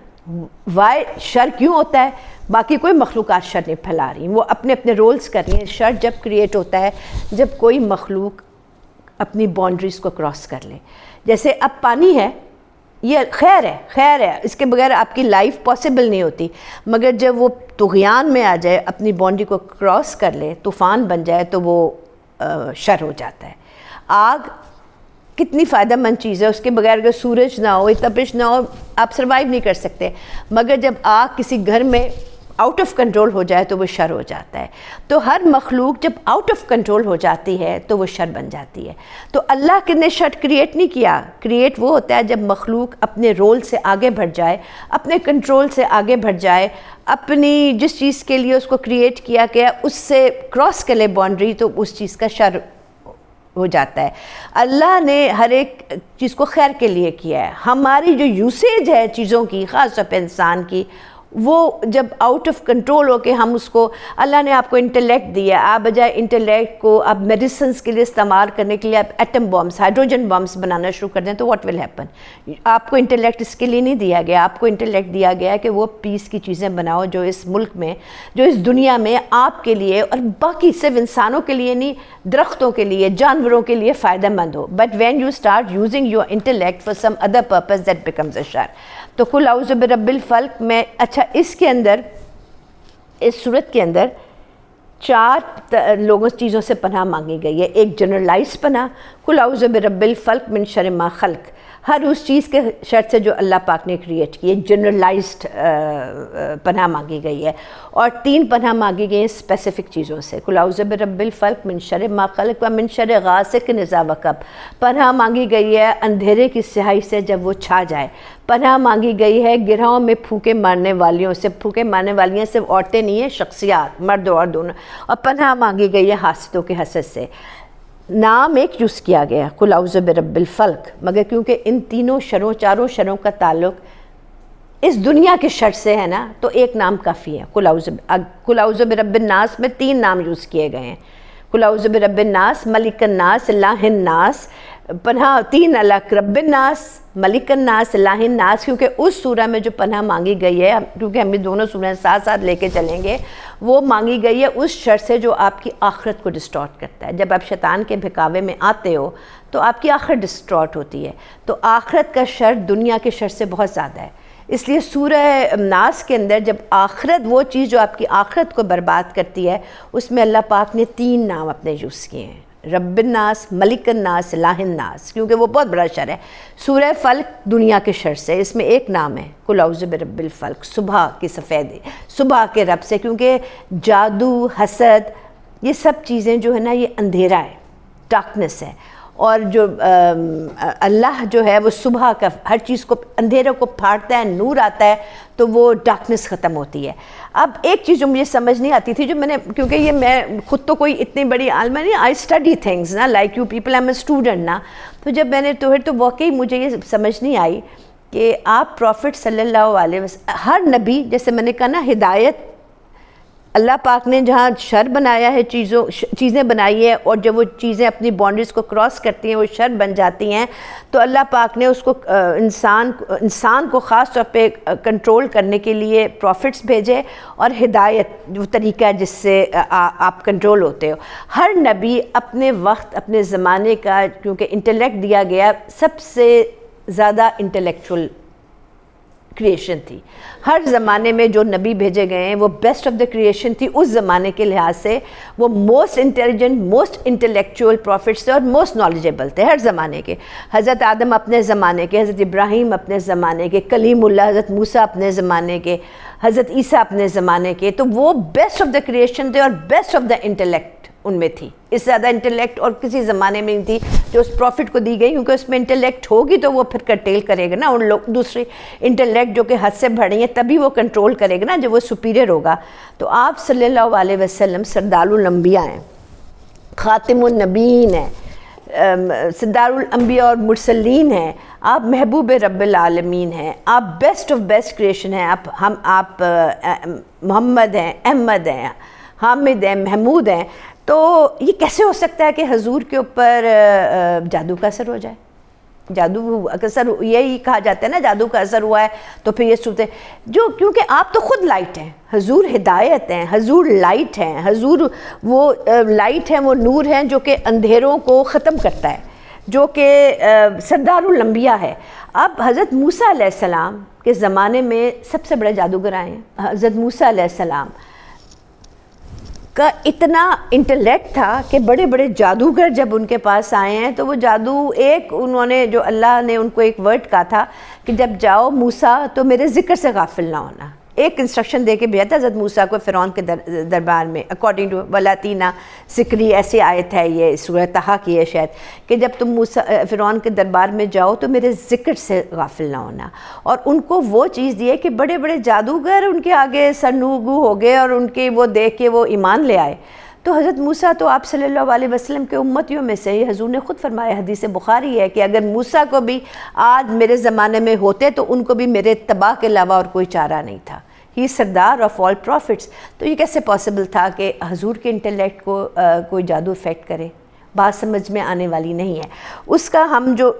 A: وائی شر کیوں ہوتا ہے؟ باقی کوئی مخلوقات شر نہیں پھیلا رہی، وہ اپنے اپنے رولز کر رہی ہیں۔ شر جب کریٹ ہوتا ہے جب کوئی مخلوق اپنی باؤنڈریز کو کراس کر لے۔ جیسے اب پانی ہے، یہ خیر ہے، اس کے بغیر آپ کی لائف پاسبل نہیں ہوتی، مگر جب وہ طغیان میں آ جائے، اپنی باؤنڈری کو کراس کر لے، طوفان بن جائے، تو وہ شر ہو جاتا ہے۔ آگ کتنی فائدہ مند چیز ہے، اس کے بغیر اگر سورج نہ ہو، تپش نہ ہو، آپ سروائیو نہیں کر سکتے، مگر جب آگ کسی گھر میں آؤٹ آف کنٹرول ہو جائے تو وہ شر ہو جاتا ہے۔ تو ہر مخلوق جب آؤٹ آف کنٹرول ہو جاتی ہے تو وہ شر بن جاتی ہے۔ تو اللہ نے شر کریٹ نہیں کیا، کریٹ وہ ہوتا ہے جب مخلوق اپنے رول سے آگے بڑھ جائے، اپنے کنٹرول سے آگے بڑھ جائے، اپنی جس چیز کے لیے اس کو کریٹ کیا گیا اس سے کراس کر لے باؤنڈری، تو اس چیز کا شر ہو جاتا ہے. اللہ نے ہر ایک چیز کو خیر کے لیے کیا ہے. ہماری جو یوسیج ہے چیزوں کی، خاص طور پہ انسان کی، وہ جب آؤٹ آف کنٹرول ہو کے ہم اس کو، اللہ نے آپ کو انٹلیکٹ دیا، آپ بجائے انٹلیکٹ کو آپ میڈیسنس کے لیے استعمال کرنے کے لیے آپ ایٹم بامس، ہائیڈروجن بامس بنانا شروع کر دیں تو واٹ ول ہیپن؟ آپ کو انٹلیکٹ اس کے لیے نہیں دیا گیا. آپ کو انٹلیکٹ دیا گیا کہ وہ پیس کی چیزیں بناؤ جو اس ملک میں، جو اس دنیا میں آپ کے لیے اور باقی صرف انسانوں کے لیے نہیں، درختوں کے لیے، جانوروں کے لیے فائدہ مند ہو. But when you start using your intellect for some other purpose that becomes a شر. تو قل اعوذ برب الفلق میں، اچھا اس کے اندر، اس صورت کے اندر 4 لوگوں چیزوں سے پناہ مانگی گئی ہے. ایک جنرلائز پناہ، قل اعوذ برب الفلق من شر ما خلق، ہر اس چیز کے شر سے جو اللہ پاک نے کریٹ کی ہے، جنرلائزڈ پناہ مانگی گئی ہے. اور 3 پناہ مانگی گئی ہیں اسپیسیفک چیزوں سے. قل اعوذ برب الفلق من شر ما خلق ومن شر غاسق اذا وقب، پناہ مانگی گئی ہے اندھیرے کی سیاہی سے جب وہ چھا جائے. پناہ مانگی گئی ہے گرہوں میں پھونکے مارنے والیوں سے. پھونکے مارنے والیاں صرف عورتیں نہیں ہیں، شخصیات، مرد اور دونوں. اور پناہ مانگی گئی ہے حاسدوں کے حسد سے. نام ایک یوز کیا گیا قل اعوذ برب الفلق، مگر کیونکہ ان تینوں شروں، چاروں شروں کا تعلق اس دنیا کے شر سے ہے نا، تو ایک نام کافی ہے. قل اعوذ برب الناس میں 3 نام یوز کیے گئے ہیں. قل اعوذ برب الناس، ملک الناس، الہ الناس. پناہ 3 الگ، رب الناس، ملک الناس، الہ الناس، کیونکہ اس سورہ میں جو پناہ مانگی گئی ہے، کیونکہ ہم یہ دونوں سورہ ساتھ ساتھ لے کے چلیں گے، وہ مانگی گئی ہے اس شر سے جو آپ کی آخرت کو ڈسٹارٹ کرتا ہے. جب آپ شیطان کے بہکاوے میں آتے ہو تو آپ کی آخرت ڈسٹارٹ ہوتی ہے. تو آخرت کا شر دنیا کے شر سے بہت زیادہ ہے. اس لیے سورہ ناس کے اندر جب آخرت، وہ چیز جو آپ کی آخرت کو برباد کرتی ہے، اس میں اللہ پاک نے 3 نام اپنے یوز کیے ہیں، رب الناس، ملک الناس، الہ الناس، کیونکہ وہ بہت بڑا شر ہے. سورہ فلق دنیا کے شر سے، اس میں ایک نام ہے قل اعوذ برب الفلق، صبح کی سفیدی، صبح کے رب سے، کیونکہ جادو، حسد، یہ سب چیزیں جو ہے نا، یہ اندھیرا ہے، ڈارکنس ہے. اور جو اللہ جو ہے وہ صبح کا ہر چیز کو، اندھیرے کو پھاڑتا ہے، نور آتا ہے تو وہ ڈارکنس ختم ہوتی ہے. اب ایک چیز جو مجھے سمجھ نہیں آتی تھی، جو میں نے، کیونکہ یہ میں خود تو کوئی اتنی بڑی عالمہ نہیں، آئی اسٹڈی تھنگس نا like you people, I am a student نا. تو جب میں نے تو واقعی مجھے یہ سمجھ نہیں آئی کہ آپ پروفٹ صلی اللہ علیہ وسلم، ہر نبی، جیسے میں نے کہا نا، ہدایت اللہ پاک نے جہاں شر بنایا ہے، چیزیں بنائی ہے، اور جب وہ چیزیں اپنی باؤنڈریز کو کراس کرتی ہیں وہ شر بن جاتی ہیں، تو اللہ پاک نے اس کو انسان کو خاص طور پہ کنٹرول کرنے کے لیے پروفٹس بھیجے، اور ہدایت وہ طریقہ ہے جس سے آپ کنٹرول ہوتے ہو. ہر نبی اپنے وقت، اپنے زمانے کا، کیونکہ انٹلیکٹ دیا گیا، سب سے زیادہ انٹلیکچول کریشن تھی. ہر زمانے میں جو نبی بھیجے گئے ہیں وہ بیسٹ آف دا کریشن تھی اس زمانے کے لحاظ سے. وہ most intelligent, most intellectual prophets تھے اور موسٹ نالجیبل تھے ہر زمانے کے. حضرت آدم اپنے زمانے کے، حضرت ابراہیم اپنے زمانے کے، کلیم اللہ حضرت موسیٰ اپنے زمانے کے، حضرت عیسیٰ اپنے زمانے کے. تو وہ بیسٹ آف دا کریشن تھے اور بیسٹ آف دا انٹلیکٹ ان میں تھی. اس سے زیادہ انٹلیکٹ اور کسی زمانے میں نہیں تھی جو اس پروفٹ کو دی گئی، کیونکہ اس میں انٹلیکٹ ہوگی تو وہ پھر کرٹیل کرے گا نا ان لوگ، دوسری انٹلیکٹ جو کہ حد سے بڑھ رہی ہیں تبھی وہ کنٹرول کرے گا نا جب وہ سپیریئر ہوگا. تو آپ صلی اللہ علیہ وسلم سردار الانبیاء ہیں، خاتم النبیین ہیں، سردار الانبیاء اور مرسلین ہیں. آپ محبوب رب العالمین ہیں، آپ بیسٹ آف بیسٹ کریشن ہیں. آپ محمد ہیں، احمد ہیں، حامد ہیں، محمود ہیں. تو یہ کیسے ہو سکتا ہے کہ حضور کے اوپر جادو کا اثر ہو جائے؟ جادو کا اثر، یہی کہا جاتا ہے نا جادو کا اثر ہوا ہے. تو پھر یہ صورت جو، کیونکہ آپ تو خود لائٹ ہیں، حضور ہدایت ہیں، حضور لائٹ ہیں، حضور وہ لائٹ ہیں، وہ نور ہیں جو کہ اندھیروں کو ختم کرتا ہے، جو کہ سردار الانبیاء ہے. اب حضرت موسیٰ علیہ السلام کے زمانے میں سب سے بڑے جادوگر آئے ہیں. حضرت موسیٰ علیہ السلام کا اتنا انٹلیکٹ تھا کہ بڑے بڑے جادوگر جب ان کے پاس آئے ہیں تو وہ جادو، ایک انہوں نے، جو اللہ نے ان کو ایک ورڈ کہا تھا کہ جب جاؤ موسیٰ تو میرے ذکر سے غافل نہ ہونا. ایک انسٹرکشن دے کے بھیجا تھا حضرت موسیٰ کو فرعون کے دربار میں، اکارڈنگ ٹو ولاتینہ ذکری، ایسی آیت ہے یہ سورہ طٰہٰ کی ہے شاید، کہ جب تم فرعون کے دربار میں جاؤ تو میرے ذکر سے غافل نہ ہونا. اور ان کو وہ چیز دی ہے کہ بڑے بڑے جادوگر ان کے آگے سرنگو ہو گئے اور ان کے وہ دیکھ کے وہ ایمان لے آئے. تو حضرت موسیٰ تو آپ صلی اللہ علیہ وسلم کے امتیوں میں سے، حضور نے خود فرمایا، حدیث بخاری ہے کہ اگر موسیٰ کو بھی آج میرے زمانے میں ہوتے تو ان کو بھی میرے اتباع کے علاوہ اور کوئی چارہ نہیں تھا. ہی سردار آف آل پروفٹس. تو یہ کیسے پاسبل تھا کہ حضور کے انٹلیکٹ کو کوئی جادو افیکٹ کرے؟ بات سمجھ میں آنے والی نہیں ہے. اس کا ہم جو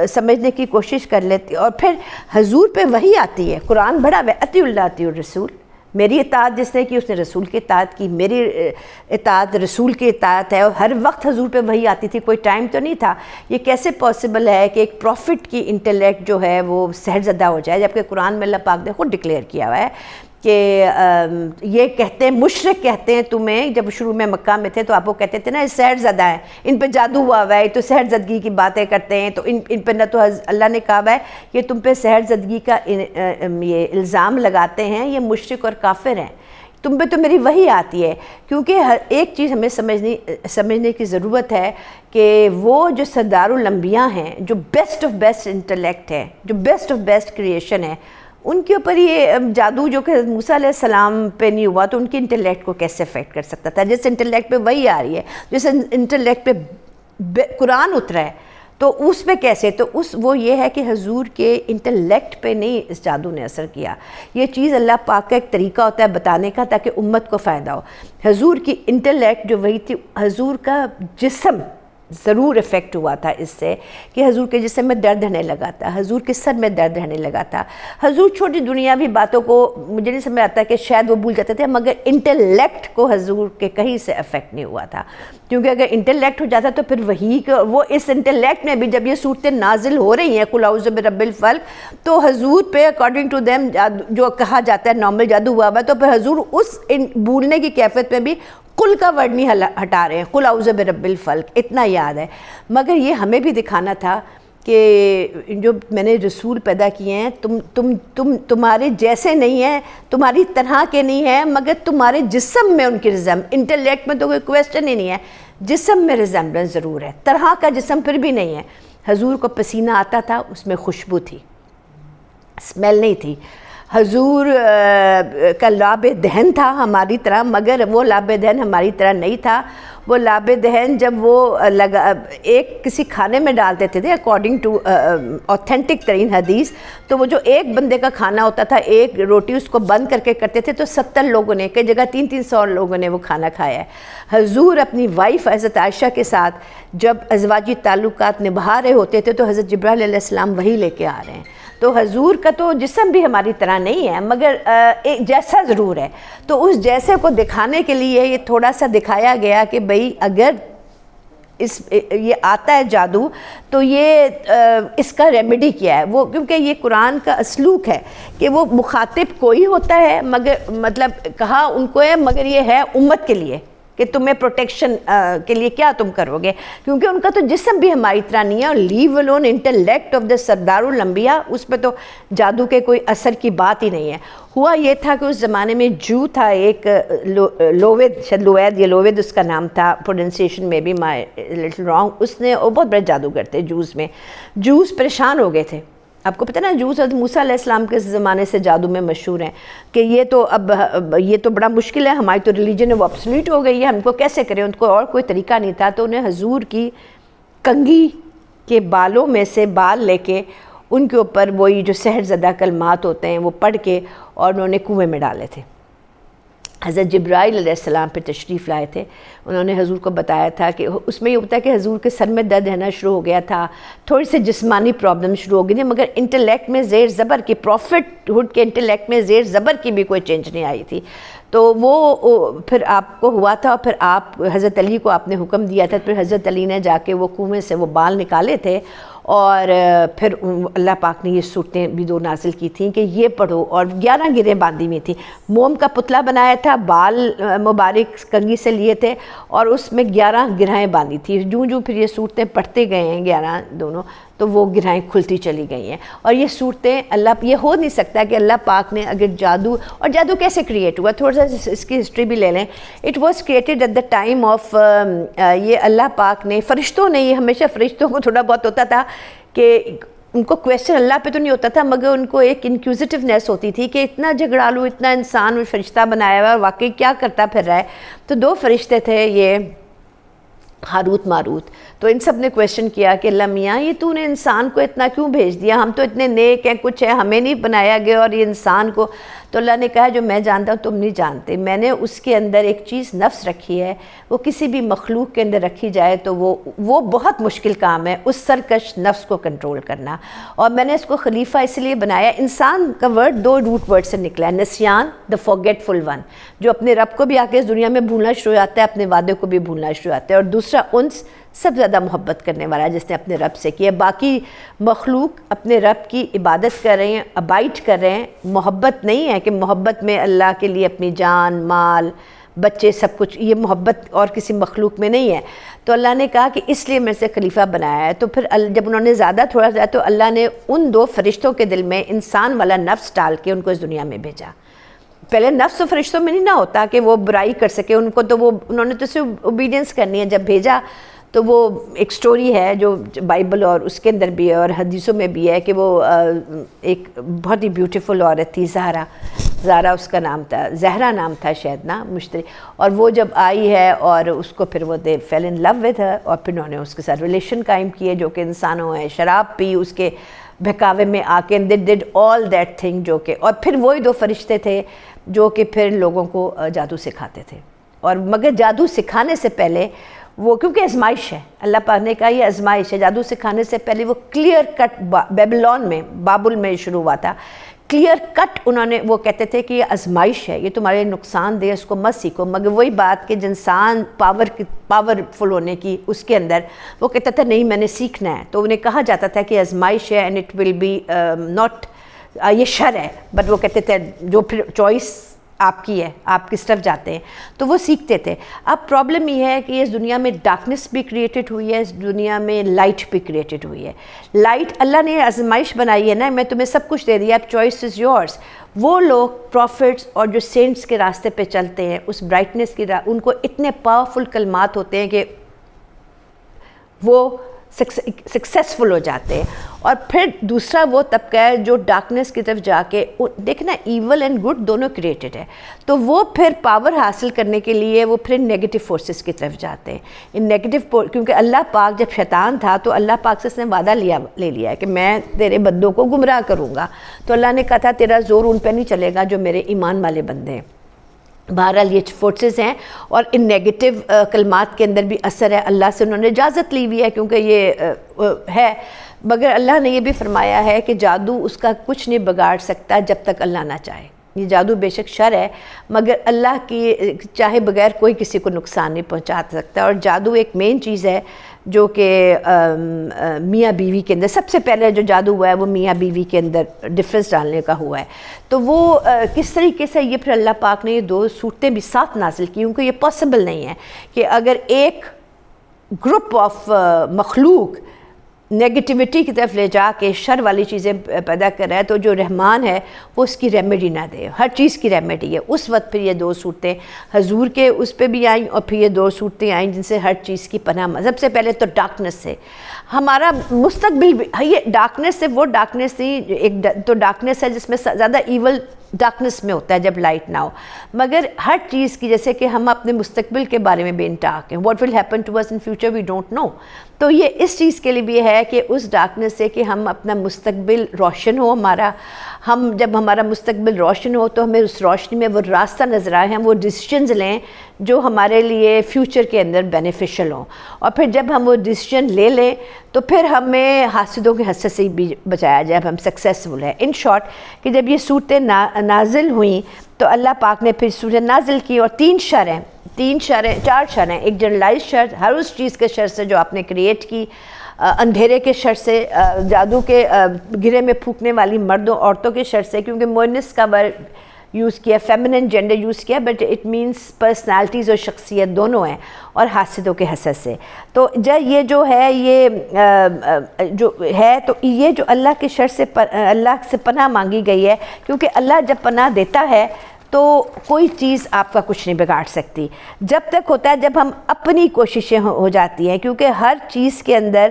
A: سمجھنے کی کوشش کر لیتے، اور پھر حضور پہ وحی آتی ہے. قرآن بڑا اطیعوا اللہ اطیعوا الرسول. میری اطاعت جس نے کی اس نے رسول کی اطاعت کی، میری اطاعت رسول کی اطاعت ہے. اور ہر وقت حضور پہ وحی آتی تھی، کوئی ٹائم تو نہیں تھا. یہ کیسے پاسبل ہے کہ ایک پروفٹ کی انٹلیکٹ جو ہے وہ سحر زدہ ہو جائے، جبکہ قرآن میں اللہ پاک نے خود ڈکلیئر کیا ہوا ہے کہ یہ کہتے ہیں، مشرک کہتے ہیں تمہیں، جب شروع میں مکہ میں تھے تو آپ وہ کہتے تھے نا یہ سحر زدہ ہیں، ان پہ جادو ہوا ہوا ہے، تو سحر زدگی کی باتیں کرتے ہیں. تو ان پہ نہ تو اللہ نے کہا ہے کہ تم پہ سحر زدگی کا یہ الزام لگاتے ہیں، یہ مشرک اور کافر ہیں، تم پہ تو میری وحی آتی ہے. کیونکہ ایک چیز ہمیں سمجھنے کی ضرورت ہے کہ وہ جو سردار الانبیاء ہیں، جو بیسٹ آف بیسٹ انٹلیکٹ ہے، جو بیسٹ آف بیسٹ کریشن ہے، ان کے اوپر یہ جادو جو کہ موسیٰ علیہ السلام پہ نہیں ہوا تو ان کی انٹلیکٹ کو کیسے افیکٹ کر سکتا تھا؟ جس انٹلیکٹ پہ وہی آ رہی ہے، جس انٹلیکٹ پہ قرآن اترا ہے، تو اس پہ کیسے؟ تو وہ یہ ہے کہ حضور کے انٹلیکٹ پہ نہیں اس جادو نے اثر کیا. یہ چیز اللہ پاک کا ایک طریقہ ہوتا ہے بتانے کا تاکہ امت کو فائدہ ہو. حضور کی انٹلیکٹ جو وہی تھی، حضور کا جسم ضرور افیکٹ ہوا تھا اس سے کہ حضور کے جسم میں درد رہنے لگا تھا، حضور کے سر میں درد رہنے لگا تھا. حضور چھوٹی دنیاوی باتوں کو مجھے نہیں سمجھ آتا کہ شاید وہ بھول جاتے تھے، مگر انٹلیکٹ کو حضور کے کہیں سے افیکٹ نہیں ہوا تھا. کیونکہ اگر انٹلیکٹ ہو جاتا تو پھر وہی وہ اس انٹلیکٹ میں بھی جب یہ صورتیں نازل ہو رہی ہیں قل اعوذ برب الفلق، تو حضور پہ اکارڈنگ ٹو دیم جو کہا جاتا ہے نارمل جادو ہوا ہوا، تو پھر حضور اس بھولنے کی کیفیت میں بھی قل کا ورڈ نہیں ہٹا رہے ہیں، قل اعوذ برب الفلق اتنا یاد ہے. مگر یہ ہمیں بھی دکھانا تھا کہ جو میں نے رسول پیدا کیے ہیں تمہارے جیسے نہیں ہیں، تمہاری طرح کے نہیں ہیں، مگر تمہارے جسم میں ان کی انٹلیکٹ میں تو کوئی کویسچن ہی نہیں ہے، جسم میں ریزمبلنس ضرور ہے، طرح کا جسم پھر بھی نہیں ہے. حضور کو پسینہ آتا تھا، اس میں خوشبو تھی، اسمیل نہیں تھی. حضور کا لعاب دہن تھا ہماری طرح، مگر وہ لعاب دہن ہماری طرح نہیں تھا. وہ لعاب دہن جب وہ ایک کسی کھانے میں ڈالتے تھے اکارڈنگ ٹو اوتھینٹک ترین حدیث، تو وہ جو ایک بندے کا کھانا ہوتا تھا، ایک روٹی اس کو بند کر کے کرتے تھے، تو 70 لوگوں نے، کئی جگہ 300 لوگوں نے وہ کھانا کھایا ہے. حضور اپنی وائف حضرت عائشہ کے ساتھ جب ازواجی تعلقات نبھا رہے ہوتے تھے تو حضرت جبرائیل علیہ السلام وہی لے کے آ رہے ہیں. تو حضور کا تو جسم بھی ہماری طرح نہیں ہے، مگر ایک جیسا ضرور ہے. تو اس جیسے کو دکھانے کے لیے یہ تھوڑا سا دکھایا گیا کہ بھئی اگر یہ آتا ہے جادو تو یہ اس کا ریمیڈی کیا ہے. وہ کیونکہ یہ قرآن کا اسلوب ہے کہ وہ مخاطب کوئی ہوتا ہے، مگر مطلب کہا ان کو ہے، مگر یہ ہے امت کے لیے کہ تمہیں پروٹیکشن کے لیے کیا تم کرو گے، کیونکہ ان کا تو جسم بھی ہماری طرح نہیں ہے. اور لیو الون انٹلیکٹ آف دا سردار الانبیاء، اس پہ تو جادو کے کوئی اثر کی بات ہی نہیں ہے. ہوا یہ تھا کہ اس زمانے میں جو تھا ایک لوید اس کا نام تھا، پروننسیشن میں بھی مائی لٹل رانگ. اس نے بہت بڑے جادوگر تھے جوز میں. جوز پریشان ہو گئے تھے. آپ کو پتہ نا جوز حضرت موسیٰ علیہ السلام کے زمانے سے جادو میں مشہور ہیں کہ یہ تو بڑا مشکل ہے، ہماری تو ریلیجن ہے وہ ابسلیٹ ہو گئی ہے، ہم کو کیسے کریں، ان کو اور کوئی طریقہ نہیں تھا. تو انہیں حضور کی کنگھی کے بالوں میں سے بال لے کے ان کے اوپر وہی جو سحر زدہ کلمات ہوتے ہیں وہ پڑھ کے اور انہوں نے کنویں میں ڈالے تھے. حضرت جبرائیل علیہ السلام پہ تشریف لائے تھے، انہوں نے حضور کو بتایا تھا کہ اس میں یہ ہوتا ہے کہ حضور کے سر میں درد رہنا شروع ہو گیا تھا، تھوڑی سی جسمانی پرابلم شروع ہو گئی تھی، مگر انٹلیکٹ میں زیر زبر کی، پروفٹ ہوڈ کے انٹلیکٹ میں زیر زبر کی بھی کوئی چینج نہیں آئی تھی. تو وہ پھر آپ کو ہوا تھا، اور پھر آپ حضرت علی کو آپ نے حکم دیا تھا، پھر حضرت علی نے جا کے وہ کنویں سے وہ بال نکالے تھے، اور پھر اللہ پاک نے یہ صورتیں بھی 2 نازل کی تھیں کہ یہ پڑھو. اور 11 گرہیں باندھی ہوئی تھیں، موم کا پتلا بنایا تھا، بال مبارک کنگھی سے لیے تھے اور اس میں 11 گرہیں باندھی تھی. جو پھر یہ صورتیں پڑھتے گئے ہیں 11 دونوں، تو وہ گرہیں کھلتی چلی گئی ہیں. اور یہ صورتیں یہ ہو نہیں سکتا کہ اللہ پاک نے اگر جادو کیسے کریٹ ہوا، تھوڑا سا اس کی ہسٹری بھی لے لیں. It was created at the time of, یہ اللہ پاک نے، فرشتوں نے، یہ ہمیشہ فرشتوں کو تھوڑا بہت ہوتا تھا کہ ان کو کویسچن اللہ پہ تو نہیں ہوتا تھا، مگر ان کو ایک انکوزیٹیونیس ہوتی تھی کہ اتنا جھگڑالو، اتنا انسان اور فرشتہ بنایا ہوا ہے اور واقعی کیا کرتا پھر رہا ہے. تو 2 فرشتے تھے یہ ہاروت ماروت. تو ان سب نے کویسچن کیا کہ اللہ میاں یہ تو نے انسان کو اتنا کیوں بھیج دیا، ہم تو اتنے نیک ہیں، کچھ ہے، ہمیں نہیں بنایا گیا اور یہ انسان کو. تو اللہ نے کہا جو میں جانتا ہوں تم نہیں جانتے. میں نے اس کے اندر ایک چیز نفس رکھی ہے، وہ کسی بھی مخلوق کے اندر رکھی جائے تو وہ بہت مشکل کام ہے، اس سرکش نفس کو کنٹرول کرنا. اور میں نے اس کو خلیفہ اس لیے بنایا. انسان کا ورڈ 2 روٹ ورڈ سے نکلا ہے. نسیان، دا فارگیٹفل ون، جو اپنے رب کو بھی آ کے اس دنیا میں بھولنا شروع ہو جاتا ہے، اپنے وعدے کو بھی بھولنا شروع ہوتا ہے. اور دوسرا انس، سب زیادہ محبت کرنے والا جس نے اپنے رب سے کیا. باقی مخلوق اپنے رب کی عبادت کر رہے ہیں، ابائٹ کر رہے ہیں. محبت نہیں ہے کہ محبت میں اللہ کے لیے اپنی جان، مال، بچے، سب کچھ، یہ محبت اور کسی مخلوق میں نہیں ہے. تو اللہ نے کہا کہ اس لیے میں سے خلیفہ بنایا ہے. تو پھر جب انہوں نے زیادہ تھوڑا سا تو اللہ نے ان 2 فرشتوں کے دل میں انسان والا نفس ڈال کے ان کو اس دنیا میں بھیجا. پہلے نفس و فرشتوں میں نہیں نہ ہوتا کہ وہ برائی کر سکے ان کو، تو انہوں نے تو صرف اوبیڈینس کرنی ہے. جب بھیجا تو وہ ایک سٹوری ہے جو بائبل اور اس کے اندر بھی ہے اور حدیثوں میں بھی ہے کہ وہ ایک بہت ہی بیوٹیفل عورت تھی، زہرا اس کا نام تھا، زہرا نام تھا شاید نا مشتری. اور وہ جب آئی ہے اور اس کو پھر وہ دے فیل ان لو ود ہر، اور پھر انہوں نے اس کے ساتھ ریلیشن قائم کیے جو کہ انسانوں ہیں. شراب پی اس کے بہکاوے میں آ کے، they did all that thing جو کہ، اور پھر وہی 2 فرشتے تھے جو کہ پھر لوگوں کو جادو سکھاتے تھے. اور مگر جادو سکھانے سے پہلے وہ، کیونکہ آزمائش ہے، اللہ پاک نے کہا یہ آزمائش ہے. جادو سکھانے سے پہلے وہ کلیئر کٹ، بیبلون میں، بابل میں شروع ہوا تھا، کلیئر کٹ انہوں نے وہ کہتے تھے کہ یہ آزمائش ہے، یہ تمہارے نقصان دہ، اس کو مت سیکھو. مگر وہی بات کہ انسان پاورفل ہونے کی اس کے اندر وہ کہتا تھا نہیں میں نے سیکھنا ہے. تو انہیں کہا جاتا تھا کہ آزمائش ہے and it will be not, یہ شر ہے. بٹ وہ کہتے تھے جو پھر چوائس آپ کی ہے، آپ کس طرف جاتے ہیں. تو وہ سیکھتے تھے. اب پرابلم یہ ہے کہ اس دنیا میں ڈارکنیس بھی کریٹڈ ہوئی ہے، اس دنیا میں لائٹ بھی کریٹڈ ہوئی ہے. لائٹ اللہ نے آزمائش بنائی ہے نا، میں تمہیں سب کچھ دے دیا، اب چوائس از یورس. وہ لوگ پروفٹس اور جو سینٹس کے راستے پہ چلتے ہیں، اس برائٹنیس کی ان کو اتنے پاورفل کلمات ہوتے ہیں کہ وہ سکسیسفل ہو جاتے ہیں. اور پھر دوسرا وہ طبقہ ہے جو ڈارکنیس کی طرف جا کے، دیکھنا ایول اینڈ گڈ دونوں کریٹڈ ہے، تو وہ پھر پاور حاصل کرنے کے لیے وہ پھر نیگیٹو فورسز کی طرف جاتے ہیں. ان نیگیٹو، کیونکہ اللہ پاک جب شیطان تھا تو اللہ پاک سے اس نے وعدہ لے لیا ہے کہ میں تیرے بندوں کو گمراہ کروں گا. تو اللہ نے کہا تھا تیرا زور ان پہ نہیں چلے گا جو میرے ایمان والے بندے ہیں. بہرحال یہ فورسز ہیں اور ان نیگیٹو کلمات کے اندر بھی اثر ہے. اللہ سے انہوں نے اجازت لی ہوئی ہے کیونکہ یہ ہے، مگر اللہ نے یہ بھی فرمایا ہے کہ جادو اس کا کچھ نہیں بگاڑ سکتا جب تک اللہ نہ چاہے. یہ جادو بے شک شر ہے مگر اللہ کی چاہے بغیر کوئی کسی کو نقصان نہیں پہنچا سکتا. اور جادو ایک مین چیز ہے جو کہ میاں بیوی کے اندر سب سے پہلے جو جادو ہوا ہے وہ میاں بیوی کے اندر ڈفرینس ڈالنے کا ہوا ہے. تو وہ کس طریقے سے یہ پھر اللہ پاک نے یہ 2 صورتیں بھی ساتھ نازل کی، کیونکہ یہ پاسبل نہیں ہے کہ اگر ایک گروپ آف مخلوق نیگیٹیوٹی کی طرف لے جا کے شر والی چیزیں پیدا کر رہا ہے تو جو رحمان ہے وہ اس کی ریمیڈی نہ دے. ہر چیز کی ریمیڈی ہے. اس وقت پھر یہ 2 صورتیں حضور کے اس پہ بھی آئیں اور پھر یہ 2 صورتیں آئیں جن سے ہر چیز کی پناہ. سب سے پہلے تو ڈارکنیس سے ہمارا مستقبل بھی، یہ ڈارکنیس سے وہ ڈارکنیس نہیں، ایک تو ڈارکنیس ہے جس میں زیادہ ایول ڈارکنیس میں ہوتا ہے جب لائٹ نہ ہو، مگر ہر چیز کی، جیسے کہ ہم اپنے مستقبل کے بارے میں بے انٹاک ہیں. What will happen to us in future we don't know. تو یہ اس چیز کے لیے بھی ہے کہ اس ڈارکنیس سے کہ ہم اپنا مستقبل روشن ہو ہمارا. ہم جب ہمارا مستقبل روشن ہو تو ہمیں اس روشنی میں وہ راستہ نظر آئے، ہم وہ ڈیسیشنز لیں جو ہمارے لیے فیوچر کے اندر بینیفیشل ہوں. اور پھر جب ہم وہ ڈیسیشن لے لیں تو پھر ہمیں حاسدوں کے حسد سے بھی بچایا جائے، اب ہم سکسیسفل ہیں. ان شارٹ کہ جب یہ صورتیں نازل ہوئیں تو اللہ پاک نے پھر صورتیں نازل کی اور 4 شر ہیں. ایک جنرلائز شر، ہر اس چیز کے شر سے جو آپ نے کریٹ کی، اندھیرے کے شر سے، جادو کے گرے میں پھونکنے والی مردوں عورتوں کے شر سے، کیونکہ مونس کا ورڈ یوز کیا، فیمنن جینڈر یوز کیا، بٹ اٹ مینس پرسنالٹیز اور شخصیت دونوں ہیں، اور حاسدوں کے حسد سے. تو یہ جو ہے یہ جو ہے تو یہ جو اللہ کے شر سے اللہ سے پناہ مانگی گئی ہے، کیونکہ اللہ جب پناہ دیتا ہے تو کوئی چیز آپ کا کچھ نہیں بگاڑ سکتی. جب تک ہوتا ہے جب ہم اپنی کوششیں ہو جاتی ہیں، کیونکہ ہر چیز کے اندر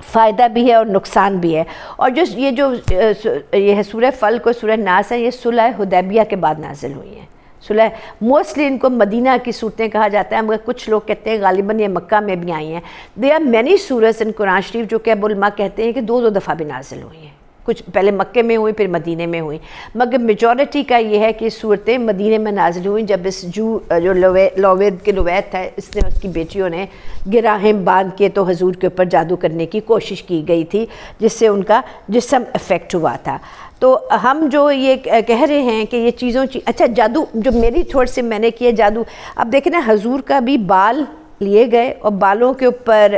A: فائدہ بھی ہے اور نقصان بھی ہے. اور یہ ہے سورہ فلق اور سورہ ناس ہے، یہ صلح حدیبیہ کے بعد نازل ہوئی ہیں. موسٹلی ان کو مدینہ کی صورتیں کہا جاتا ہے، مگر کچھ لوگ کہتے ہیں غالباً یہ مکہ میں بھی آئی ہیں. دے آر مینی سورز ان قرآن شریف جو کہ اب علماء کہتے ہیں کہ دو دفعہ بھی نازل ہوئی ہیں. کچھ پہلے مکے میں ہوئی پھر مدینے میں ہوئی، مگر میجورٹی کا یہ ہے کہ صورتیں مدینے میں نازل ہوئیں جب اس جو لوید کے لوید تھا، اس نے اس کی بیٹیوں نے گراہیں باندھ کے تو حضور کے اوپر جادو کرنے کی کوشش کی گئی تھی، جس سے ان کا جسم افیکٹ ہوا تھا. تو ہم جو یہ کہہ رہے ہیں کہ یہ چیزوں اچھا جادو جو میری تھوڑ سے میں نے کیا جادو، اب دیکھیں نا حضور کا بھی بال لیے گئے اور بالوں کے اوپر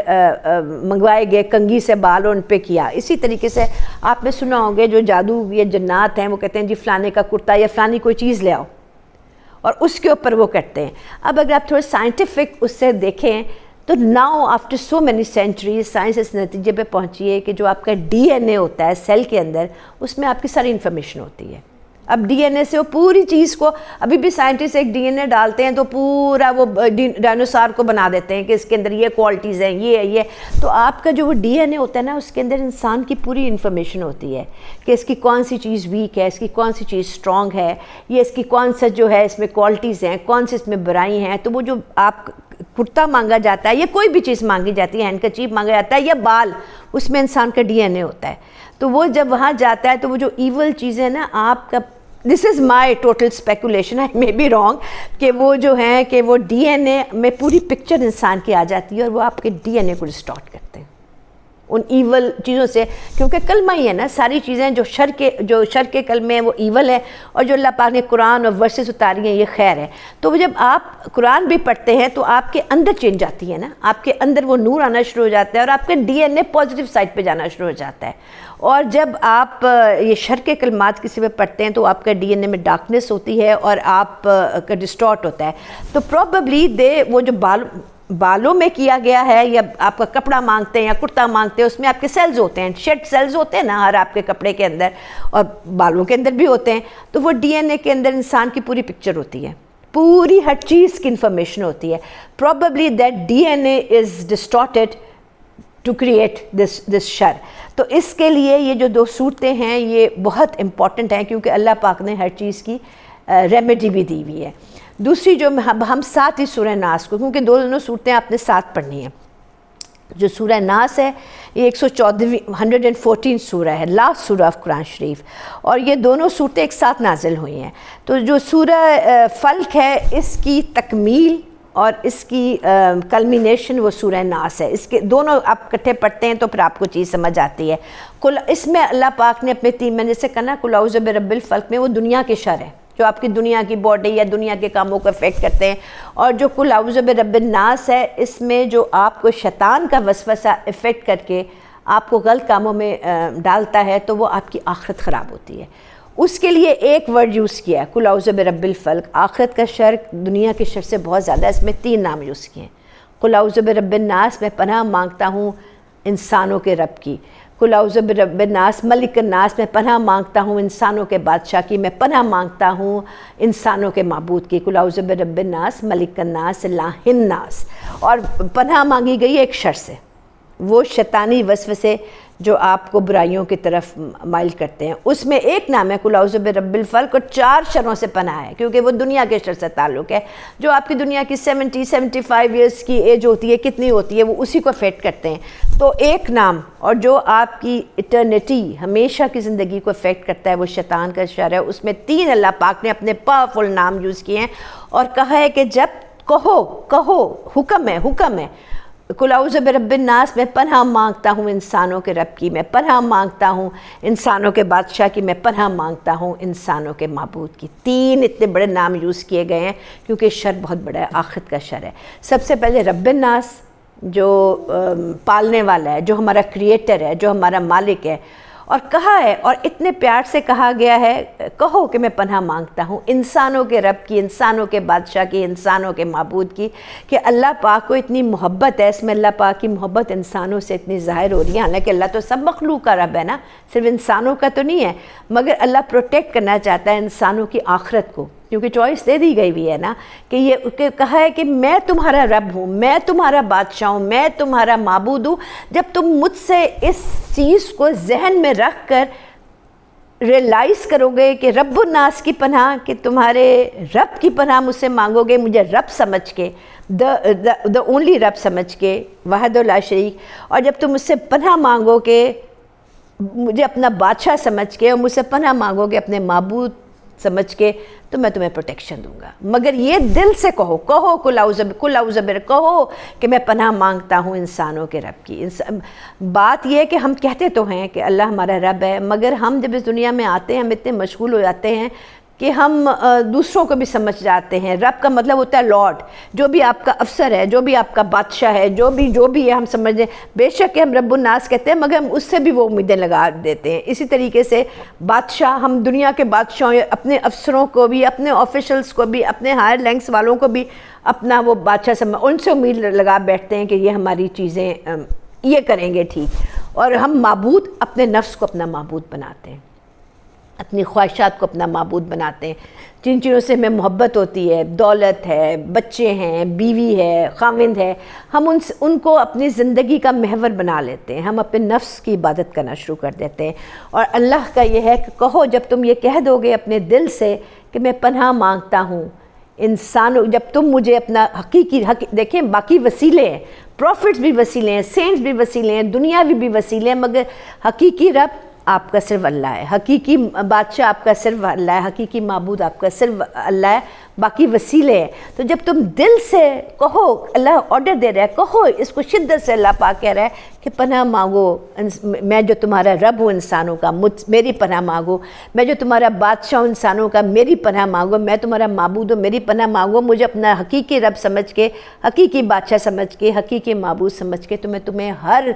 A: منگوائے گئے، کنگھی سے بال ان پہ کیا. اسی طریقے سے آپ نے سنا ہوگا جو جادو یہ جنات ہیں وہ کہتے ہیں جی فلانے کا کرتا یا فلانی کوئی چیز لے آؤ اور اس کے اوپر وہ کرتے ہیں. اب اگر آپ تھوڑا سائنٹیفک اس سے دیکھیں تو now after so many centuries science اس نتیجے پہ پہنچی ہے کہ جو آپ کا ڈی این اے ہوتا ہے سیل کے اندر، اس میں آپ کی ساری انفارمیشن ہوتی ہے. اب ڈی این اے سے وہ پوری چیز کو، ابھی بھی سائنٹسٹ ایک ڈی این اے ڈالتے ہیں تو پورا وہ ڈائنوسار کو بنا دیتے ہیں کہ اس کے اندر یہ کوالٹیز ہیں، یہ ہے یہ. تو آپ کا جو وہ ڈی این اے ہوتا ہے نا، اس کے اندر انسان کی پوری انفارمیشن ہوتی ہے کہ اس کی کون سی چیز ویک ہے، اس کی کون سی چیز اسٹرانگ ہے، یہ اس کی کون سا جو ہے اس میں کوالٹیز ہیں، کون سی اس میں برائی ہیں. تو وہ جو آپ کرتا مانگا جاتا ہے یا کوئی بھی چیز مانگی جاتی ہے، ہینڈکرچیف مانگا جاتا ہے یا بال، اس میں انسان کا ڈی این اے ہوتا ہے. تو وہ جب وہاں جاتا ہے تو وہ جو ایول چیزیں نا آپ کا، this is my total speculation, I may be wrong, کہ وہ جو ہیں کہ وہ ڈی این اے میں پوری پکچر انسان کی آ جاتی ہے اور وہ آپ کے ڈی این اے کو ڈسٹارٹ کرتے ہیں ان ایول چیزوں سے. کیونکہ کلمہ ہی ہے نا، ساری چیزیں جو شر کے کلمے ہیں وہ ایول ہے، اور جو اللہ پاک نے قرآن اور ورسز اتاری ہیں یہ خیر ہے. تو جب آپ قرآن بھی پڑھتے ہیں تو آپ کے اندر چینج آتی ہے نا، آپ کے اندر وہ نور آنا شروع ہو جاتا ہے اور آپ کے D N A positive side پہ جانا شروع ہو جاتا ہے. اور جب آپ یہ شر کے کلمات کسی پہ پڑھتے ہیں تو آپ کا ڈی این اے میں ڈارکنیس ہوتی ہے اور آپ کا ڈسٹارٹ ہوتا ہے. تو پروبیبلی وہ جو بالوں میں کیا گیا ہے، یا آپ کا کپڑا مانگتے ہیں یا کرتا مانگتے ہیں، اس میں آپ کے سیلز ہوتے ہیں، شیڈ سیلز ہوتے ہیں نا ہر آپ کے کپڑے کے اندر، اور بالوں کے اندر بھی ہوتے ہیں. تو وہ ڈی این اے کے اندر انسان کی پوری پکچر ہوتی ہے، پوری ہر چیز کی انفارمیشن ہوتی ہے. Probably that D N A is distorted to create this شر. تو اس کے لیے یہ جو دو صورتیں ہیں یہ بہت امپورٹنٹ ہیں، کیونکہ اللہ پاک نے ہر چیز کی ریمیڈی بھی دی ہوئی ہے. دوسری جو ہم ساتھ ہی سورہ ناس کو، کیونکہ دونوں صورتیں آپ نے ساتھ پڑھنی ہیں. جو سورہ ناس ہے یہ 114 سورہ ہے، لاسٹ سورہ آف قرآن شریف، اور یہ دونوں صورتیں ایک ساتھ نازل ہوئی ہیں. تو جو سورہ فلق ہے اس کی تکمیل اور اس کی کلمینیشن وہ سورہ ناس ہے. اس کے دونوں آپ اکٹھے پڑھتے ہیں تو پھر آپ کو چیز سمجھ آتی ہے. اس میں اللہ پاک نے اپنے میں نے سے کہا نا قل اعوذ برب الفلق میں وہ دنیا کے شر ہے جو آپ کی دنیا کی باڈی یا دنیا کے کاموں کو افیکٹ کرتے ہیں، اور جو قل اعوذ برب الناس ہے اس میں جو آپ کو شیطان کا وسوسہ افیکٹ کر کے آپ کو غلط کاموں میں ڈالتا ہے تو وہ آپ کی آخرت خراب ہوتی ہے. اس کے لیے ایک ورڈ یوز کیا ہے قل اعوذ برب الفلق. آخرت کا شر دنیا کے شر سے بہت زیادہ ہے، اس میں 3 نام یوز کیے ہیں. قل اعوذ برب الناس میں پناہ مانگتا ہوں انسانوں کے رب کی. قل اعوذ برب الناس ملک الناس میں پناہ مانگتا ہوں انسانوں کے بادشاہ کی. میں پناہ مانگتا ہوں انسانوں کے معبود کی. قل اعوذ برب الناس ملک الناس الہ الناس. اور پناہ مانگی گئی ہے ایک شر سے، وہ شیطانی وسوسے جو آپ کو برائیوں کی طرف مائل کرتے ہیں. اس میں ایک نام ہے قل اعوذ برب الفلق، اور 4 شروں سے پناہ ہے کیونکہ وہ دنیا کے شر سے تعلق ہے. جو آپ کی دنیا کی 75 ایئرس کی ایج ہوتی ہے، کتنی ہوتی ہے، وہ اسی کو افیکٹ کرتے ہیں. تو ایک نام، اور جو آپ کی ایٹرنیٹی ہمیشہ کی زندگی کو افیکٹ کرتا ہے وہ شیطان کا شر ہے. اس میں 3 اللہ پاک نے اپنے پاورفل نام یوز کیے ہیں اور کہا ہے کہ جب کہو حکم ہے قل اعوذ برب الناس میں پناہ مانگتا ہوں انسانوں کے رب کی. میں پناہ مانگتا ہوں انسانوں کے بادشاہ کی. میں پناہ مانگتا ہوں انسانوں کے معبود کی. 3 اتنے بڑے نام یوز کیے گئے ہیں کیونکہ شر بہت بڑا ہے، آخرت کا شر ہے. سب سے پہلے رب الناس جو پالنے والا ہے، جو ہمارا کریٹر ہے، جو ہمارا مالک ہے. اور کہا ہے، اور اتنے پیار سے کہا گیا ہے، کہو کہ میں پناہ مانگتا ہوں انسانوں کے رب کی، انسانوں کے بادشاہ کی، انسانوں کے معبود کی. کہ اللہ پاک کو اتنی محبت ہے، اس میں اللہ پاک کی محبت انسانوں سے اتنی ظاہر ہو رہی ہے. حالانکہ اللہ تو سب مخلوق کا رب ہے نا، صرف انسانوں کا تو نہیں ہے، مگر اللہ پروٹیکٹ کرنا چاہتا ہے انسانوں کی آخرت کو، کیونکہ چوائس دے دی گئی ہوئی ہے نا کہ یہ کہ کہا ہے کہ میں تمہارا رب ہوں، میں تمہارا بادشاہ ہوں، میں تمہارا معبود ہوں. جب تم مجھ سے اس چیز کو ذہن میں رکھ کر ریئلائز کرو گے کہ رب الناس کی پناہ، کہ تمہارے رب کی پناہ مجھ سے مانگو گے، مجھے رب سمجھ کے، دا اونلی رب سمجھ کے، وحدہ لا شریک، اور جب تم مجھ سے پناہ مانگو کہ مجھے اپنا بادشاہ سمجھ کے، اور مجھ سے پناہ مانگو گے اپنے معبود سمجھ کے، تو میں تمہیں پروٹیکشن دوں گا. مگر یہ دل سے کہو کل اعوذ برب، کہو کہ میں پناہ مانگتا ہوں انسانوں کے رب کی. بات یہ ہے کہ ہم کہتے تو ہیں کہ اللہ ہمارا رب ہے، مگر ہم جب اس دنیا میں آتے ہیں ہم اتنے مشغول ہو جاتے ہیں کہ ہم دوسروں کو بھی سمجھ جاتے ہیں. رب کا مطلب ہوتا ہے لارڈ، جو بھی آپ کا افسر ہے، جو بھی آپ کا بادشاہ ہے، جو بھی ہے ہم سمجھ دیں. بے شک کہ ہم رب الناس کہتے ہیں، مگر ہم اس سے بھی وہ امیدیں لگا دیتے ہیں. اسی طریقے سے بادشاہ، ہم دنیا کے بادشاہوں، اپنے افسروں کو بھی، اپنے آفیشلز کو بھی، اپنے ہائر رینکس والوں کو بھی اپنا وہ بادشاہ ان سے امید لگا بیٹھتے ہیں کہ یہ ہماری چیزیں یہ کریں گے ٹھیک. اور ہم معبود اپنے نفس کو اپنا معبود بناتے ہیں، اپنی خواہشات کو اپنا معبود بناتے ہیں. جن چیزوں سے ہمیں محبت ہوتی ہے، دولت ہے، بچے ہیں، بیوی ہے، خاوند ہے، ہم ان کو اپنی زندگی کا محور بنا لیتے ہیں. ہم اپنے نفس کی عبادت کرنا شروع کر دیتے ہیں. اور اللہ کا یہ ہے کہ کہو، جب تم یہ کہہ دو گے اپنے دل سے کہ میں پناہ مانگتا ہوں انسانوں، جب تم مجھے اپنا حقیقی دیکھیں باقی وسیلے ہیں، پروفٹس بھی وسیلے ہیں، سینٹس بھی وسیلے ہیں، دنیاوی بھی وسیلے ہیں، مگر حقیقی رب آپ کا صرف اللہ ہے، حقیقی بادشاہ آپ کا صرف اللہ ہے، حقیقی معبود آپ کا صرف اللہ ہے، باقی وسیلے ہیں. تو جب تم دل سے کہو، اللہ آرڈر دے رہا ہے، کہو اس کو شدت سے. اللہ پاک کہہ رہا ہے کہ پناہ مانگو، میں جو تمہارا رب ہوں انسانوں کا، میری پناہ مانگو. میں جو تمہارا بادشاہ ہوں انسانوں کا، میری پناہ مانگو. میں تمہارا معبود ہوں، میری پناہ مانگو. مجھے اپنا حقیقی رب سمجھ کے، حقیقی بادشاہ سمجھ کے، حقیقی معبود سمجھ کے، تو میں تمہیں ہر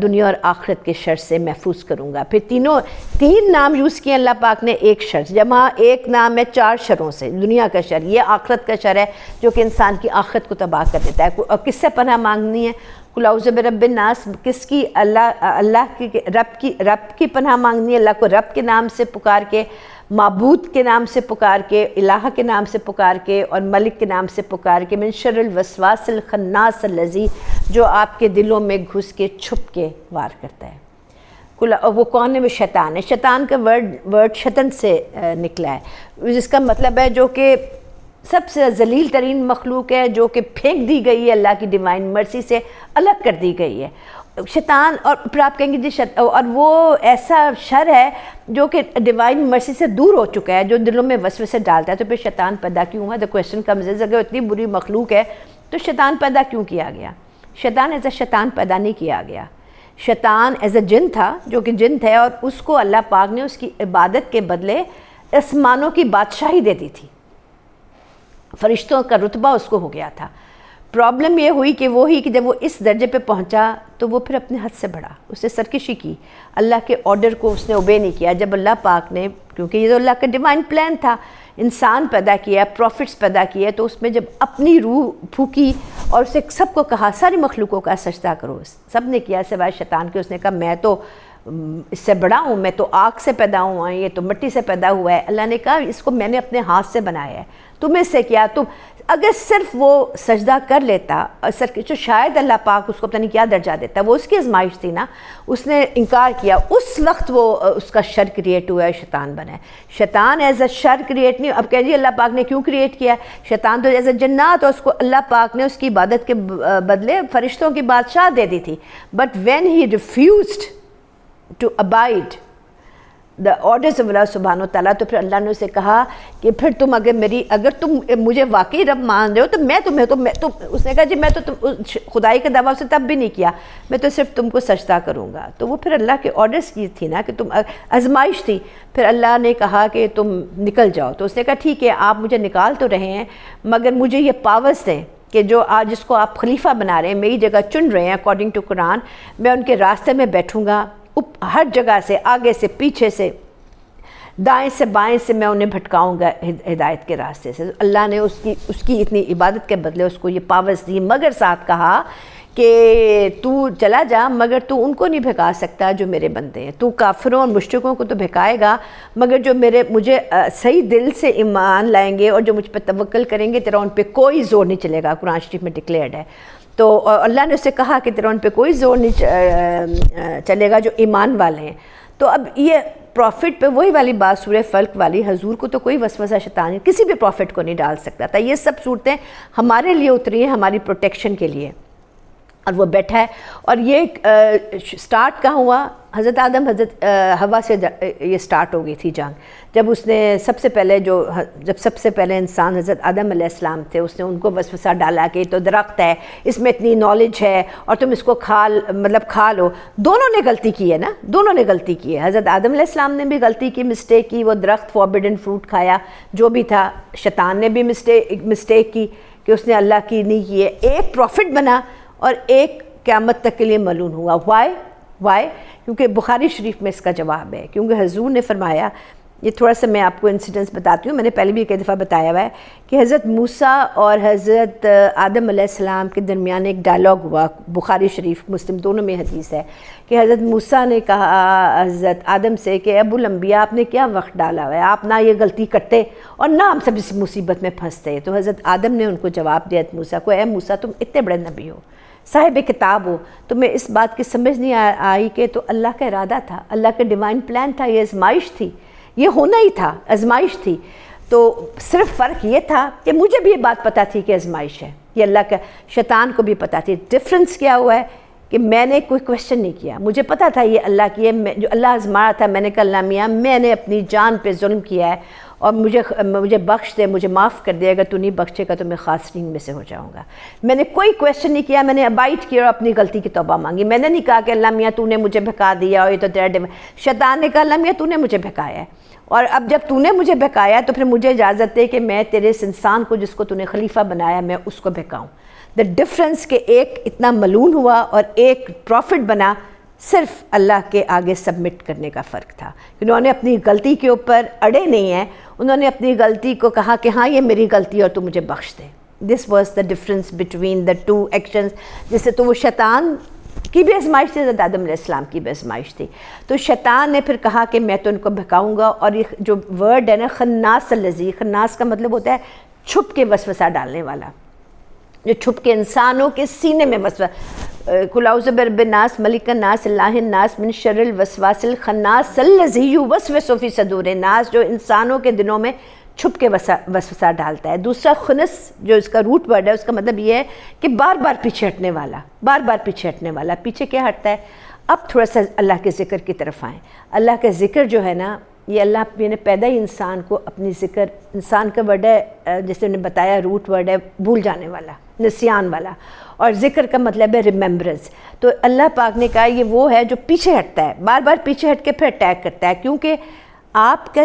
A: دنیا اور آخرت کے شر سے محفوظ کروں گا. پھر تین نام یوز کیے اللہ پاک نے ایک شر، جمع ایک نام ہے 4 شروں سے. دنیا کا شر، یہ آخرت کا شر ہے جو کہ انسان کی آخرت کو تباہ کر دیتا ہے. اور کس سے پناہ مانگنی ہے؟ قل اعوذ برب الناس. کس کی؟ اللہ کی، رب کی پناہ مانگنی ہے. اللہ کو رب کے نام سے پکار کے، معبود کے نام سے پکار کے، الہ کے نام سے پکار کے، اور ملک کے نام سے پکار کے. من شر الوسواس الخناس الذی، جو آپ کے دلوں میں گھس کے چھپ کے وار کرتا ہے. وہ کون ہے؟ وہ شیطان ہے. شیطان کا ورڈ شتن سے نکلا ہے، جس کا مطلب ہے جو کہ سب سے ذلیل ترین مخلوق ہے، جو کہ پھینک دی گئی ہے اللہ کی ڈیوائن مرسی سے، الگ کر دی گئی ہے. شیطان، اور پھر آپ کہیں گے جی اور وہ ایسا شر ہے جو کہ ڈیوائن مرسی سے دور ہو چکا ہے، جو دلوں میں وسوسے ڈالتا ہے. تو پھر شیطان پیدا کیوں ہوا؟ دا کویسچن کمز از، اگر اتنی بری مخلوق ہے تو شیطان پیدا کیوں کیا گیا؟ شیطان ایز اے شیطان پیدا نہیں کیا گیا. شیطان ایز اے جن تھا، جو کہ جن تھے، اور اس کو اللہ پاک نے اس کی عبادت کے بدلے آسمانوں کی بادشاہی دے دی تھی. فرشتوں کا رتبہ اس کو ہو گیا تھا. پرابلم یہ ہوئی کہ وہی کہ جب وہ اس درجے پہ پہنچا تو وہ پھر اپنے حد سے بڑھا، اس نے سرکشی کی، اللہ کے آرڈر کو اس نے اوبے نہیں کیا. جب اللہ پاک نے، کیونکہ یہ تو اللہ کا ڈیوائن پلان تھا، انسان پیدا کیا، پروفٹس پیدا کیے، تو اس میں جب اپنی روح پھونکی اور اسے سب کو کہا ساری مخلوقوں کا سجدہ کرو، سب نے کیا سوائے شیطان کے. اس نے کہا میں تو اس سے بڑا ہوں، میں تو آگ سے پیدا ہوا ہوں، یہ تو مٹی سے پیدا ہوا ہے. اللہ نے کہا اس کو میں نے اپنے ہاتھ سے بنایا ہے، تمہیں سے کیا. تم اگر صرف وہ سجدہ کر لیتا، تو شاید اللہ پاک اس کو پتہ نہیں کیا درجہ دیتا. وہ اس کی آزمائش تھی نا، اس نے انکار کیا، اس وقت وہ اس کا شر کریٹ ہوا ہے، شیطان بنا ہے. شیطان ایز اے شر کریٹ نہیں. اب کہہ جی اللہ پاک نے کیوں کریٹ کیا؟ شیطان تو ایز اے جنات، اور اس کو اللہ پاک نے اس کی عبادت کے بدلے فرشتوں کی بادشاہ دے دی تھی. But when he refused to abide the orders of اللہ سبحانہ و تعالیٰ، تو پھر اللہ نے اسے کہا کہ پھر تم اگر تم مجھے واقعی رب مان رہے ہو تو میں تمہیں اس نے کہا جی میں تو خدائی کا دعویٰ سے تب بھی نہیں کیا، میں تو صرف تم کو سجدہ کروں گا. تو وہ پھر اللہ کے آرڈرز کی تھی نا، کہ تم آزمائش تھی. پھر اللہ نے کہا کہ تم نکل جاؤ. تو اس نے کہا ٹھیک ہے، آپ مجھے نکال تو رہے ہیں، مگر مجھے یہ پاورز دیں کہ جو آج جس کو آپ خلیفہ بنا رہے ہیں، میری جگہ چن رہے ہیں اکارڈنگ ٹو قرآن، میں ان کے راستے میں بیٹھوں گا، ہر جگہ سے، آگے سے، پیچھے سے، دائیں سے بائیں سے میں انہیں بھٹکاؤں گا ہدایت کے راستے سے. اللہ نے اس کی اتنی عبادت کے بدلے اس کو یہ پاورز دی، مگر ساتھ کہا کہ تو چلا جا مگر تو ان کو نہیں بھگا سکتا جو میرے بندے ہیں، تو کافروں اور مشرکوں کو تو بھگائے گا مگر جو مجھے صحیح دل سے ایمان لائیں گے اور جو مجھ پہ توکل کریں گے تیرا ان پہ کوئی زور نہیں چلے گا، قرآن شریف میں ڈکلیئرڈ ہے۔ تو اللہ نے اس سے کہا کہ تیرا ان پہ کوئی زور نہیں چلے گا جو ایمان والے ہیں۔ تو اب یہ پروفٹ پہ وہی والی بات سورہ فلق والی، حضور کو تو کوئی وسوسہ شیطان کسی بھی پروفٹ کو نہیں ڈال سکتا تھا۔ یہ سب صورتیں ہمارے لیے اتری ہیں، ہماری پروٹیکشن کے لیے، اور وہ بیٹھا ہے۔ اور یہ سٹارٹ کہاں ہوا؟ حضرت آدم حضرت حوا سے یہ سٹارٹ ہو گئی تھی جنگ، جب اس نے سب سے پہلے انسان حضرت آدم علیہ السلام تھے، اس نے ان کو وسوسہ ڈالا کہ تو درخت ہے، اس میں اتنی نالج ہے اور تم اس کو کھا لو۔ دونوں نے غلطی کی ہے نا، دونوں نے غلطی کی ہے۔ حضرت آدم علیہ السلام نے بھی غلطی کی، مسٹیک کی، وہ درخت فوربڈن فروٹ کھایا جو بھی تھا۔ شیطان نے بھی مسٹیک کی کہ اس نے اللہ کی نہیں کی ہے۔ ایک پروفٹ بنا اور ایک قیامت تک کے لیے ملعون ہوا۔ وائی؟ کیونکہ بخاری شریف میں اس کا جواب ہے، کیونکہ حضور نے فرمایا، یہ تھوڑا سا میں آپ کو انسیڈنس بتاتی ہوں، میں نے پہلے بھی ایک دفعہ بتایا ہوا ہے کہ حضرت موسیٰ اور حضرت آدم علیہ السلام کے درمیان ایک ڈائلاگ ہوا، بخاری شریف مسلم دونوں میں حدیث ہے کہ حضرت موسیٰ نے کہا حضرت آدم سے کہ ابو الانبیاء آپ نے کیا وقت ڈالا ہوا ہے، آپ نہ یہ غلطی کرتے اور نہ ہم سب اس مصیبت میں پھنستے۔ تو حضرت آدم نے ان کو جواب دیا حضرت موسیٰ کو، اے موسیٰ تم اتنے بڑے نبی ہو، صاحب کتاب ہو، تمہیں اس بات کی سمجھ نہیں آئی کہ تو اللہ کا ارادہ تھا، اللہ کا ڈیوائن پلان تھا، یہ آزمائش تھی، یہ ہونا ہی تھا، آزمائش تھی۔ تو صرف فرق یہ تھا کہ مجھے بھی یہ بات پتہ تھی کہ آزمائش ہے، یہ اللہ کا، شیطان کو بھی پتہ تھی۔ ڈفرنس کیا ہوا ہے کہ میں نے کوئی کویسچن نہیں کیا، مجھے پتہ تھا یہ اللہ کی ہے، جو اللہ آزما رہا تھا میں نے کہا اللہ میاں میں نے اپنی جان پہ ظلم کیا ہے اور مجھے بخش دے، مجھے معاف کر دے، اگر تو نہیں بخشے گا تو میں خاسرین میں سے ہو جاؤں گا۔ میں نے کوئی کویسچن نہیں کیا، میں نے ابائٹ کیا اور اپنی غلطی کی توبہ مانگی۔ میں نے نہیں کہا کہ اللہ میاں تو نے مجھے بھکا دیا اور یہ تو تیرا شیطان نے کہا اللہ میاں تو نے مجھے بھکایا ہے، اور اب جب تو نے مجھے بھکایا تو پھر مجھے اجازت دے کہ میں تیرے اس انسان کو جس کو تو نے خلیفہ بنایا میں اس کو بھکاؤں۔ دا ڈفرنس کہ ایک اتنا ملعون ہوا اور ایک پروفٹ بنا، صرف اللہ کے آگے سبمٹ کرنے کا فرق تھا۔ انہوں نے اپنی غلطی کے اوپر اڑے نہیں ہیں، انہوں نے اپنی غلطی کو کہا کہ ہاں یہ میری غلطی اور تو مجھے بخش دے۔ This was the difference between the two actions. جس سے تو وہ شیطان کی بھی آزمائش تھی، حضرت آدم علیہ السلام کی بھی آزمائش تھی۔ تو شیطان نے پھر کہا کہ میں تو ان کو بھکاؤں گا، اور یہ جو ورڈ ہے نا خناس الذی، خناس کا مطلب ہوتا ہے چھپ کے وسوسہ ڈالنے والا، جو چھپ کے انسانوں کے سینے میں وسوسہ، قل اعوذ برب الناس ملک الناس الہ الناس من شر الوسواس الخناس الذی یوسوس فی صدور الناس، جو انسانوں کے دلوں میں چھپ کے وسوسہ ڈالتا ہے۔ دوسرا خنس جو اس کا روٹ ورڈ ہے، اس کا مطلب یہ ہے کہ بار بار پیچھے ہٹنے والا، بار بار پیچھے ہٹنے والا۔ پیچھے کیا ہٹتا ہے؟ اب تھوڑا سا اللہ کے ذکر کی طرف آئیں۔ اللہ کا ذکر جو ہے نا، یہ اللہ نے پیدا ہی انسان کو اپنی ذکر، انسان کا ورڈ ہے جیسے انہوں نے بتایا روٹ ورڈ ہے بھول جانے والا، نسیان والا، اور ذکر کا مطلب ہے ریممبرنس۔ تو اللہ پاک نے کہا یہ وہ ہے جو پیچھے ہٹتا ہے، بار بار پیچھے ہٹ کے پھر اٹیک کرتا ہے، کیونکہ آپ کا،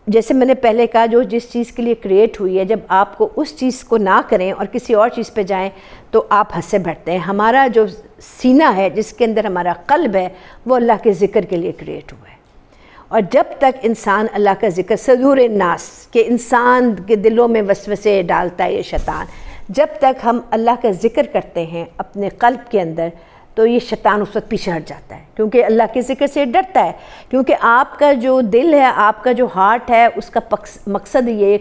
A: جیسے میں نے پہلے کہا، جو جس چیز کے لیے کریٹ ہوئی ہے، جب آپ کو اس چیز کو نہ کریں اور کسی اور چیز پہ جائیں تو آپ حد سے بڑھتے ہیں۔ ہمارا جو سینہ ہے، جس کے اندر ہمارا قلب ہے، وہ اللہ کے ذکر کے لیے کریٹ ہوا ہے۔ اور جب تک انسان اللہ کا ذکر، صدور الناس، کہ انسان کے دلوں میں وسوسے ڈالتا ہے یہ شیطان، جب تک ہم اللہ کا ذکر کرتے ہیں اپنے قلب کے اندر، تو یہ شیطان اس وقت پیچھے ہٹ جاتا ہے، کیونکہ اللہ کے ذکر سے ڈرتا ہے۔ کیونکہ آپ کا جو دل ہے، آپ کا جو ہارٹ ہے، اس کا مقصد یہ ہے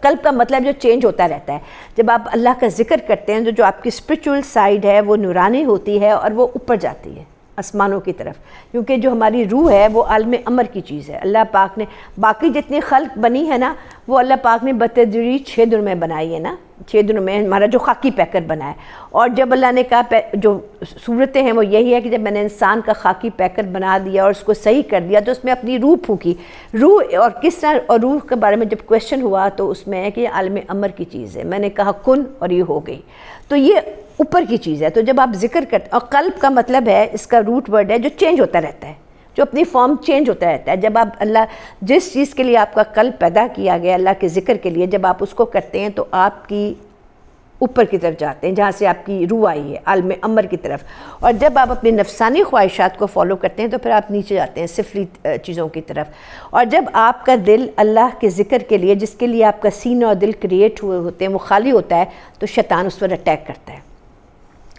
A: قلب کا مطلب جو چینج ہوتا رہتا ہے۔ جب آپ اللہ کا ذکر کرتے ہیں تو جو آپ کی اسپرچول سائیڈ ہے وہ نورانی ہوتی ہے اور وہ اوپر جاتی ہے آسمانوں کی طرف، کیونکہ جو ہماری روح ہے وہ عالم امر کی چیز ہے۔ اللہ پاک نے باقی جتنی خلق بنی ہے نا، وہ اللہ پاک نے بتدریج 6 دنوں میں بنائی ہے نا، 6 دنوں میں ہمارا جو خاکی پیکر بنا ہے۔ اور جب اللہ نے کہا جو صورتیں ہیں وہ یہی ہے کہ جب میں نے انسان کا خاکی پیکر بنا دیا اور اس کو صحیح کر دیا تو اس میں اپنی روح پھونکی۔ روح اور کس طرح، اور روح کے بارے میں جب کویشچن ہوا تو اس میں ہے کہ یہ عالم امر کی چیز ہے، میں نے کہا کن اور یہ ہو گئی، تو یہ اوپر کی چیز ہے۔ تو جب آپ ذکر کرتے، اور قلب کا مطلب ہے، اس کا روٹ ورڈ ہے جو چینج ہوتا رہتا ہے، جو اپنی فارم چینج ہوتا رہتا ہے۔ جب آپ اللہ، جس چیز کے لیے آپ کا قلب پیدا کیا گیا اللہ کے ذکر کے لیے، جب آپ اس کو کرتے ہیں تو آپ کی اوپر کی طرف جاتے ہیں، جہاں سے آپ کی روح آئی ہے، عالم امر کی طرف۔ اور جب آپ اپنی نفسانی خواہشات کو فالو کرتے ہیں تو پھر آپ نیچے جاتے ہیں سفلی چیزوں کی طرف۔ اور جب آپ کا دل اللہ کے ذکر کے لیے، جس کے لیے آپ کا سینہ اور دل کریٹ ہوئے ہوتے ہیں، وہ خالی ہوتا ہے، تو شیطان اس پر اٹیک کرتا ہے۔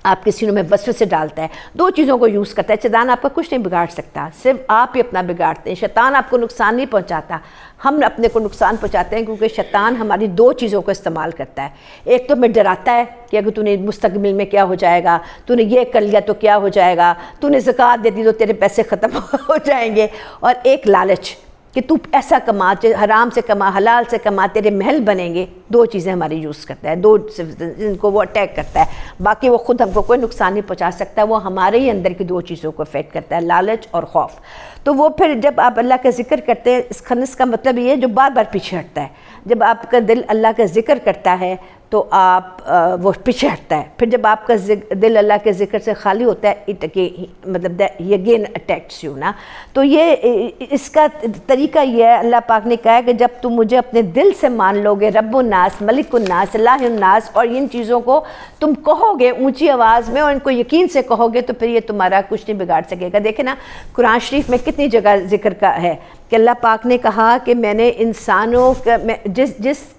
A: آپ کے سینوں میں وسوسے ڈالتا ہے، دو چیزوں کو یوز کرتا ہے۔ شیطان آپ کا کچھ نہیں بگاڑ سکتا، صرف آپ ہی اپنا بگاڑتے ہیں۔ شیطان آپ کو نقصان نہیں پہنچاتا، ہم اپنے کو نقصان پہنچاتے ہیں، کیونکہ شیطان ہماری دو چیزوں کو استعمال کرتا ہے۔ ایک تو ہمیں ڈراتا ہے کہ اگر تو نے مستقبل میں کیا ہو جائے گا، تو نے یہ کر لیا تو کیا ہو جائے گا، تو نے زکوٰۃ دے دی تو تیرے پیسے ختم ہو جائیں گے، اور ایک لالچ کہ تو ایسا کما، حرام سے کما، حلال سے کما، تیرے محل بنیں گے۔ دو چیزیں ہماری یوز کرتا ہے، دو جن کو وہ اٹیک کرتا ہے، باقی وہ خود ہم کو کوئی نقصان نہیں پہنچا سکتا، وہ ہمارے ہی اندر کی دو چیزوں کو افیکٹ کرتا ہے، لالچ اور خوف۔ تو وہ پھر جب آپ اللہ کا ذکر کرتے ہیں، اس خنس کا مطلب یہ ہے جو بار بار پیچھے ہٹتا ہے۔ جب آپ کا دل اللہ کا ذکر کرتا ہے تو آپ وہ پیچھے ہٹتا ہے۔ پھر جب آپ کا دل اللہ کے ذکر سے خالی ہوتا ہے، مطلب یہ اگین اٹیکس یو نا۔ تو یہ اس کا طریقہ یہ ہے، اللہ پاک نے کہا ہے کہ جب تم مجھے اپنے دل سے مان لو گے، رب الناس، ملک الناس، الہ الناس، اور ان چیزوں کو تم کہو گے اونچی آواز میں اور ان کو یقین سے کہو گے، تو پھر یہ تمہارا کچھ نہیں بگاڑ سکے گا۔ دیکھیں نا قرآن شریف میں کتنی جگہ ذکر کا ہے کہ اللہ پاک نے کہا کہ میں نے انسانوں کا، جس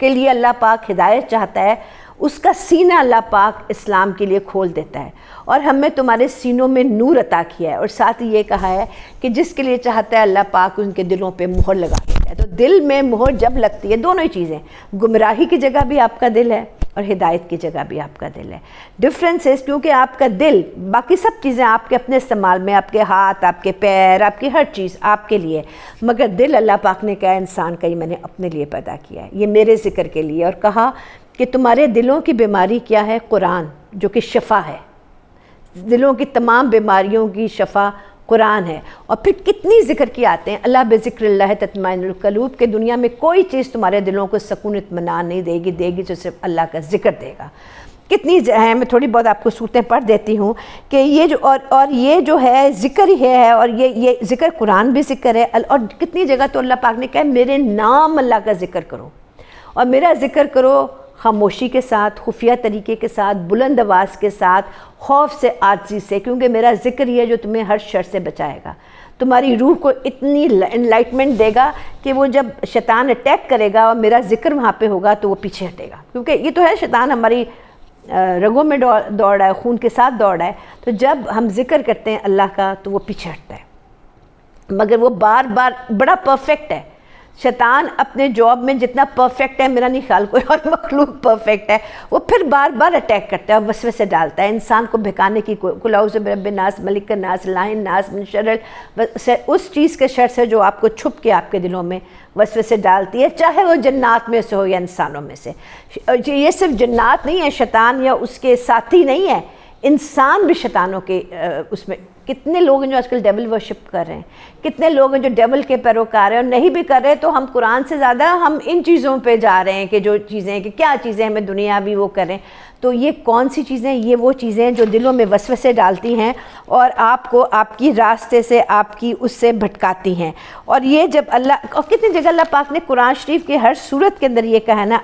A: کے لیے اللہ پاک ہدایت چاہتا ہے اس کا سینہ اللہ پاک اسلام کے لیے کھول دیتا ہے، اور ہمیں تمہارے سینوں میں نور عطا کیا ہے، اور ساتھ ہی یہ کہا ہے کہ جس کے لیے چاہتا ہے اللہ پاک ان کے دلوں پہ مہر لگا دیتا ہے۔ تو دل میں مہر جب لگتی ہے، دونوں ہی چیزیں، گمراہی کی جگہ بھی آپ کا دل ہے اور ہدایت کی جگہ بھی آپ کا دل ہے۔ ڈفرینس ہے کیونکہ آپ کا دل، باقی سب چیزیں آپ کے اپنے استعمال میں، آپ کے ہاتھ، آپ کے پیر، آپ کی ہر چیز آپ کے لیے، مگر دل اللہ پاک نے کہا انسان کا یہ میں نے اپنے لیے پیدا کیا ہے، یہ میرے ذکر کے لیے، اور کہا کہ تمہارے دلوں کی بیماری کیا ہے؟ قرآن، جو کہ شفا ہے، دلوں کی تمام بیماریوں کی شفا قرآن ہے۔ اور پھر کتنی ذکر کی آتے ہیں، اللہ بذکر اللہ تطمئن القلوب، کہ دنیا میں کوئی چیز تمہارے دلوں کو سکون اطمینان نہیں دے گی تو صرف اللہ کا ذکر دے گا۔ کتنی ہیں، میں تھوڑی بہت آپ کو صورتیں پڑھ دیتی ہوں کہ یہ جو اور یہ جو ہے ذکر ہی ہے، اور یہ ذکر قرآن بھی ذکر ہے، اور کتنی جگہ تو اللہ پاک نے کہا میرے نام اللہ کا ذکر کرو، اور میرا ذکر کرو خاموشی کے ساتھ، خفیہ طریقے کے ساتھ، بلند آواز کے ساتھ، خوف سے، عاجزی سے، کیونکہ میرا ذکر یہ ہے جو تمہیں ہر شر سے بچائے گا، تمہاری روح کو اتنی انلائٹمنٹ دے گا کہ وہ جب شیطان اٹیک کرے گا اور میرا ذکر وہاں پہ ہوگا تو وہ پیچھے ہٹے گا، کیونکہ یہ تو ہے شیطان ہماری رگوں میں دوڑ رہا ہے، خون کے ساتھ دوڑ رہا ہے، تو جب ہم ذکر کرتے ہیں اللہ کا تو وہ پیچھے ہٹتا ہے، مگر وہ بار بار بڑا پرفیکٹ ہے۔ شیطان اپنے جاب میں جتنا پرفیکٹ ہے، میرا نہیں خیال کوئی اور مخلوق پرفیکٹ ہے، وہ پھر بار بار اٹیک کرتا ہے اور وسوسے ڈالتا ہے انسان کو بہکانے کی، قل اعوذ برب الناس، ملک الناس، الہ الناس، من شر اس چیز کے شر سے جو آپ کو چھپ کے آپ کے دلوں میں وسوسے ڈالتی ہے، چاہے وہ جنات میں سے ہو یا انسانوں میں سے۔ یہ صرف جنات نہیں ہے، شیطان یا اس کے ساتھی نہیں ہے، انسان بھی شیطانوں کے اس میں۔ کتنے لوگ ہیں جو آج کل ڈیول ورشپ کر رہے ہیں، کتنے لوگ ہیں جو ڈیول کے پیروکار ہیں، اور نہیں بھی کر رہے تو ہم قرآن سے زیادہ ہم ان چیزوں پہ جا رہے ہیں کہ جو چیزیں کہ کیا چیزیں ہمیں دنیا بھی وہ کریں۔ تو یہ کون سی چیزیں؟ یہ وہ چیزیں جو دلوں میں وسوسے ڈالتی ہیں اور آپ کو آپ کی راستے سے، آپ کی اس سے بھٹکاتی ہیں۔ اور یہ جب اللہ، اور کتنی جگہ اللہ پاک نے قرآن شریف کے ہر صورت کے اندر یہ کہا نا،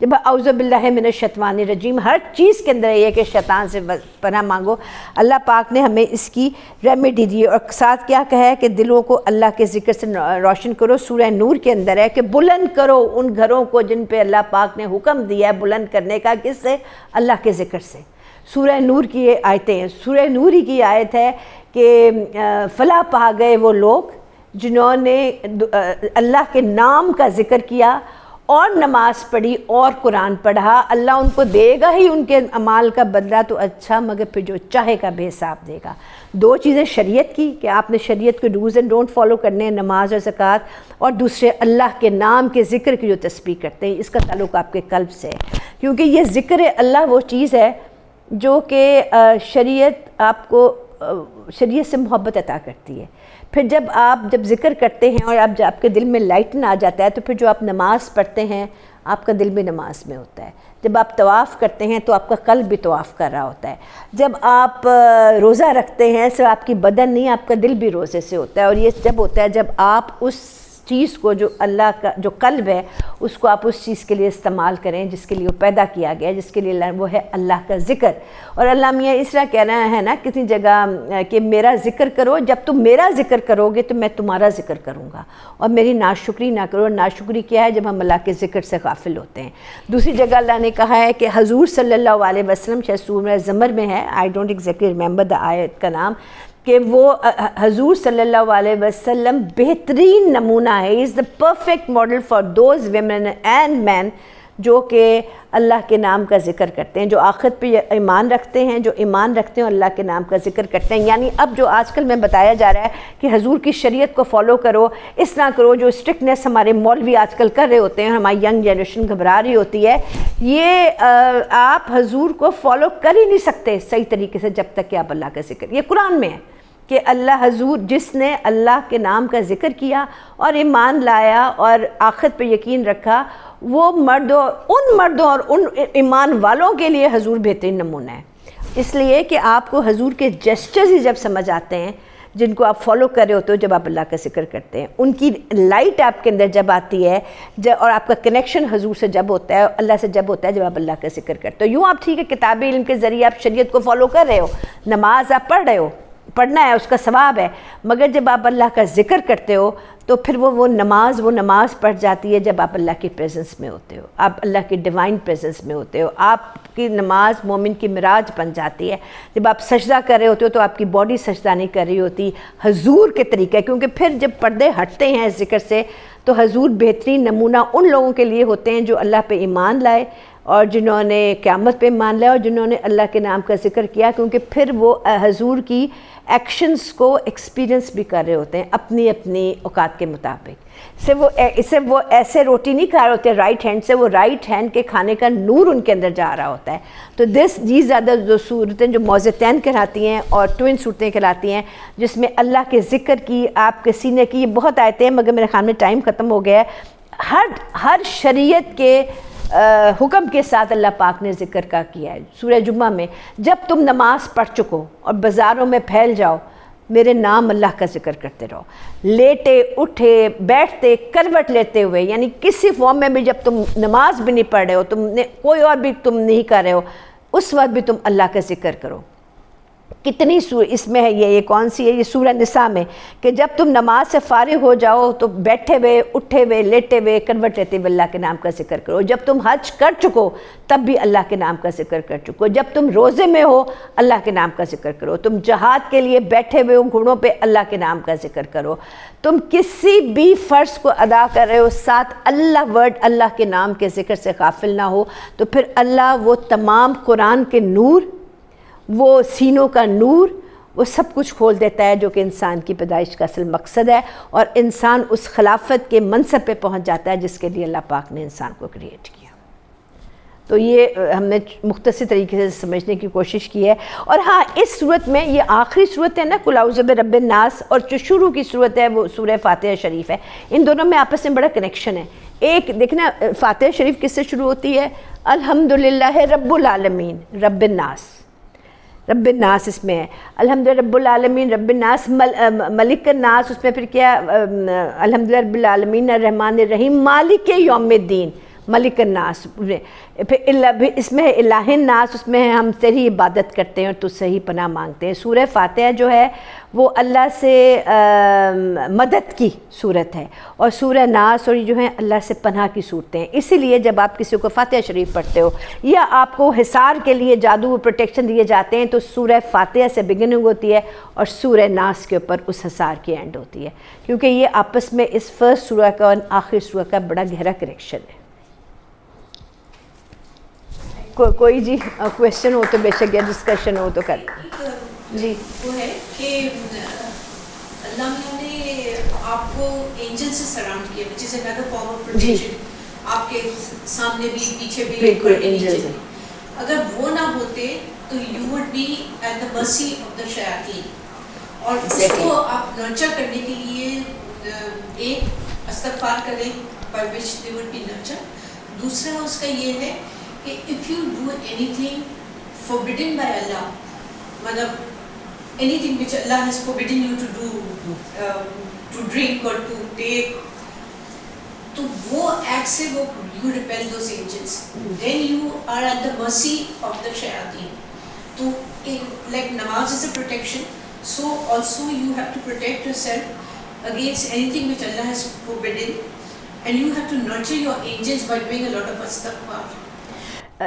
A: جب اعوذ باللہ من الشیطان الرجیم، ہر چیز کے اندر یہ کہ شیطان سے پناہ مانگو۔ اللہ پاک نے ہمیں اس کی ریمیڈی دی، اور ساتھ کیا کہا ہے کہ دلوں کو اللہ کے ذکر سے روشن کرو۔ سورہ نور کے اندر ہے کہ بلند کرو ان گھروں کو جن پہ اللہ پاک نے حکم دیا ہے بلند کرنے کا، کس سے؟ اللہ کے ذکر سے۔ سورہ نور کی یہ آیتیں ہیں، سورہ نور ہی کی آیت ہے کہ فلاح پا گئے وہ لوگ جنہوں نے اللہ کے نام کا ذکر کیا اور نماز پڑھی اور قرآن پڑھا، اللہ ان کو دے گا ہی ان کے اعمال کا بدلہ تو اچھا، مگر پھر جو چاہے گا بے حساب دے گا۔ دو چیزیں شریعت کی کہ آپ نے شریعت کے ڈوز اینڈ ڈونٹ فالو کرنے ہیں، نماز اور زکوٰۃ، اور دوسرے اللہ کے نام کے ذکر کی جو تسبیح کرتے ہیں، اس کا تعلق آپ کے قلب سے ہے، کیونکہ یہ ذکر اللہ وہ چیز ہے جو کہ شریعت آپ کو شریعت سے محبت عطا کرتی ہے۔ پھر جب ذکر کرتے ہیں اور جب آپ کے دل میں لائٹن آ جاتا ہے تو پھر جو آپ نماز پڑھتے ہیں آپ کا دل بھی نماز میں ہوتا ہے۔ جب آپ طواف کرتے ہیں تو آپ کا قلب بھی طواف کر رہا ہوتا ہے۔ جب آپ روزہ رکھتے ہیں صرف آپ کی بدن نہیں، آپ کا دل بھی روزے سے ہوتا ہے، اور یہ جب ہوتا ہے جب آپ اس چیز کو جو اللہ کا جو قلب ہے اس کو آپ اس چیز کے لیے استعمال کریں جس کے لیے وہ پیدا کیا گیا ہے، جس کے لیے وہ ہے اللہ کا ذکر۔ اور اللہ میاں اس طرح کہہ رہا ہے نا کسی جگہ کہ میرا ذکر کرو، جب تم میرا ذکر کرو گے تو میں تمہارا ذکر کروں گا، اور میری ناشکری نہ کرو۔ ناشکری کیا ہے؟ جب ہم اللہ کے ذکر سے غافل ہوتے ہیں۔ دوسری جگہ اللہ نے کہا ہے کہ حضور صلی اللہ علیہ وسلم، شاید سورہ زمر میں ہے، I don't exactly remember the آیت کا نام، کہ وہ حضور صلی اللہ علیہ وسلم بہترین نمونہ ہے، he is the perfect model for those women and men جو کہ اللہ کے نام کا ذکر کرتے ہیں، جو آخرت پہ ایمان رکھتے ہیں، جو ایمان رکھتے ہیں اور اللہ کے نام کا ذکر کرتے ہیں۔ یعنی اب جو آج کل میں بتایا جا رہا ہے کہ حضور کی شریعت کو فالو کرو، اس طرح کرو، جو اسٹرکٹنیس ہمارے مولوی آج کل کر رہے ہوتے ہیں، ہماری ینگ جنریشن گھبرا رہی ہوتی ہے، یہ آپ حضور کو فالو کر ہی نہیں سکتے صحیح طریقے سے جب تک کہ آپ اللہ کا ذکر، یہ قرآن میں ہے کہ اللہ حضور جس نے اللہ کے نام کا ذکر کیا اور ایمان لایا اور آخرت پہ یقین رکھا، وہ مردوں اور ان ایمان والوں کے لیے حضور بہترین نمونہ ہے۔ اس لیے کہ آپ کو حضور کے جسچرز ہی جب سمجھ آتے ہیں جن کو آپ فالو کر رہے ہوتے ہو جب آپ اللہ کا ذکر کرتے ہیں، ان کی لائٹ آپ کے اندر جب آتی ہے اور آپ کا کنیکشن حضور سے جب ہوتا ہے، اللہ سے جب ہوتا ہے جب آپ اللہ کا ذکر کرتے ہو۔ یوں آپ ٹھیک ہے کتاب علم کے ذریعے آپ شریعت کو فالو کر رہے ہو، نماز آپ پڑھ رہے ہو، پڑھنا ہے، اس کا ثواب ہے، مگر جب آپ اللہ کا ذکر کرتے ہو تو پھر وہ نماز پڑھ جاتی ہے جب آپ اللہ کی پریزنس میں ہوتے ہو، آپ اللہ کی ڈیوائن پریزنس میں ہوتے ہو۔ آپ کی نماز مومن کی معراج بن جاتی ہے۔ جب آپ سجدہ کر رہے ہوتے ہو تو آپ کی باڈی سجدہ نہیں کر رہی ہوتی، حضور کے طریقے، کیونکہ پھر جب پردے ہٹتے ہیں ذکر سے تو حضور بہترین نمونہ ان لوگوں کے لیے ہوتے ہیں جو اللہ پہ ایمان لائے اور جنہوں نے قیامت پہ ایمان لایا اور جنہوں نے اللہ کے نام کا ذکر کیا، کیونکہ پھر وہ حضور کی ایکشنز کو ایکسپیرینس بھی کر رہے ہوتے ہیں اپنی اپنی اوقات کے مطابق۔ اسے وہ ایسے روٹی نہیں کھا رہے ہوتے رائٹ ہینڈ سے، وہ رائٹ ہینڈ کے کھانے کا نور ان کے اندر جا رہا ہوتا ہے۔ تو یہ زیادہ جو صورتیں جو موضتین کہلاتی ہیں اور ٹوئن صورتیں کہلاتی ہیں، جس میں اللہ کے ذکر کی، آپ کے سینے کی، یہ بہت آیتیں ہیں مگر میرے خیال میں ٹائم ختم ہو گیا ہے۔ ہر شریعت کے حکم کے ساتھ اللہ پاک نے ذکر کا کیا ہے۔ سورہ جمعہ میں جب تم نماز پڑھ چکو اور بازاروں میں پھیل جاؤ، میرے نام اللہ کا ذکر کرتے رہو، لیٹے اٹھے بیٹھتے کروٹ لیتے ہوئے، یعنی کسی فارم میں بھی جب تم نماز بھی نہیں پڑھ رہے ہو، تم نے کوئی اور بھی تم نہیں کر رہے ہو، اس وقت بھی تم اللہ کا ذکر کرو۔ کتنی اس میں ہے یہ کون سی ہے؟ یہ سورہ نساء میں، کہ جب تم نماز سے فارغ ہو جاؤ تو بیٹھے ہوئے اٹھے ہوئے لیٹے ہوئے کروٹ لیتے ہوئے اللہ کے نام کا ذکر کرو۔ جب تم حج کر چکو تب بھی اللہ کے نام کا ذکر کر چکو۔ جب تم روزے میں ہو اللہ کے نام کا ذکر کرو۔ تم جہاد کے لیے بیٹھے ہوئے ہو گھوڑوں پہ، اللہ کے نام کا ذکر کرو۔ تم کسی بھی فرض کو ادا کر رہے ہو، ساتھ اللہ کے نام کے ذکر سے غافل نہ ہو، تو پھر اللہ وہ تمام قرآن کے نور، وہ سینوں کا نور، وہ سب کچھ کھول دیتا ہے جو کہ انسان کی پیدائش کا اصل مقصد ہے، اور انسان اس خلافت کے منصب پہ پہنچ جاتا ہے جس کے لیے اللہ پاک نے انسان کو کریٹ کیا۔ تو یہ ہم نے مختصر طریقے سے سمجھنے کی کوشش کی ہے۔ اور ہاں، اس صورت میں یہ آخری صورت ہے نا قل اعوذ برب الناس، اور جو شروع کی صورت ہے وہ سورہ فاتحہ شریف ہے، ان دونوں میں آپس میں بڑا کنیکشن ہے۔ ایک دیکھنا، فاتحہ شریف کس سے شروع ہوتی ہے؟ الحمدللہ رب العالمین رب الناس، رب الناس اس میں ہے، الحمدللہ رب العالمین رب الناس، ملک الناس، اس میں پھر کیا؟ الحمدللہ رب العالمین الرحمن الرحیم مالک یوم الدین، ملک الناس۔ پھر اس میں ہے الہ الناس، اس میں ہم تیری عبادت کرتے ہیں اور تجھ سے ہی پناہ مانگتے ہیں۔ سورہ فاتحہ جو ہے وہ اللہ سے مدد کی صورت ہے، اور سورہ ناس اور جو ہیں اللہ سے پناہ کی صورتیں ہیں۔ اسی لیے جب آپ کسی کو فاتحہ شریف پڑھتے ہو یا آپ کو حصار کے لیے جادو و پروٹیکشن دیے جاتے ہیں تو سورہ فاتحہ سے بگننگ ہوتی ہے اور سورہ ناس کے اوپر اس حصار کی اینڈ ہوتی ہے، کیونکہ یہ آپس میں اس فرسٹ سورہ کا اور آخری سورہ کا بڑا گہرا کنیکشن ہے۔ کوئی جی کویسچن ہو تو بے شک، یا ڈسکشن ہو تو کر جی۔
B: وہ ہے کہ اللہ نے آپ کو اینجل سے سراؤنڈ کیا، which is another form of protection۔ آپ کے سامنے بھی پیچھے بھی
A: بالکل اینجلز ہیں۔
B: اگر وہ نہ ہوتے تو you would be at the mercy of the shayateen، اور اس کو آپ نرچر کرنے کے لیے ایک استغفار کریں by which they would be nurtured۔ دوسرا اس کا یہ ہے کہ if you do anything forbidden by Allah، مطلب anything which Allah has forbidden you to do، to drink or to take تو وہ ایکٹ سے وہ you repel those angels, then you are at the mercy of the شیاطین. تو like نماز is a protection, so also you have to protect yourself against anything which Allah has forbidden, and you have to nurture your angels by doing a lot of astaghfar.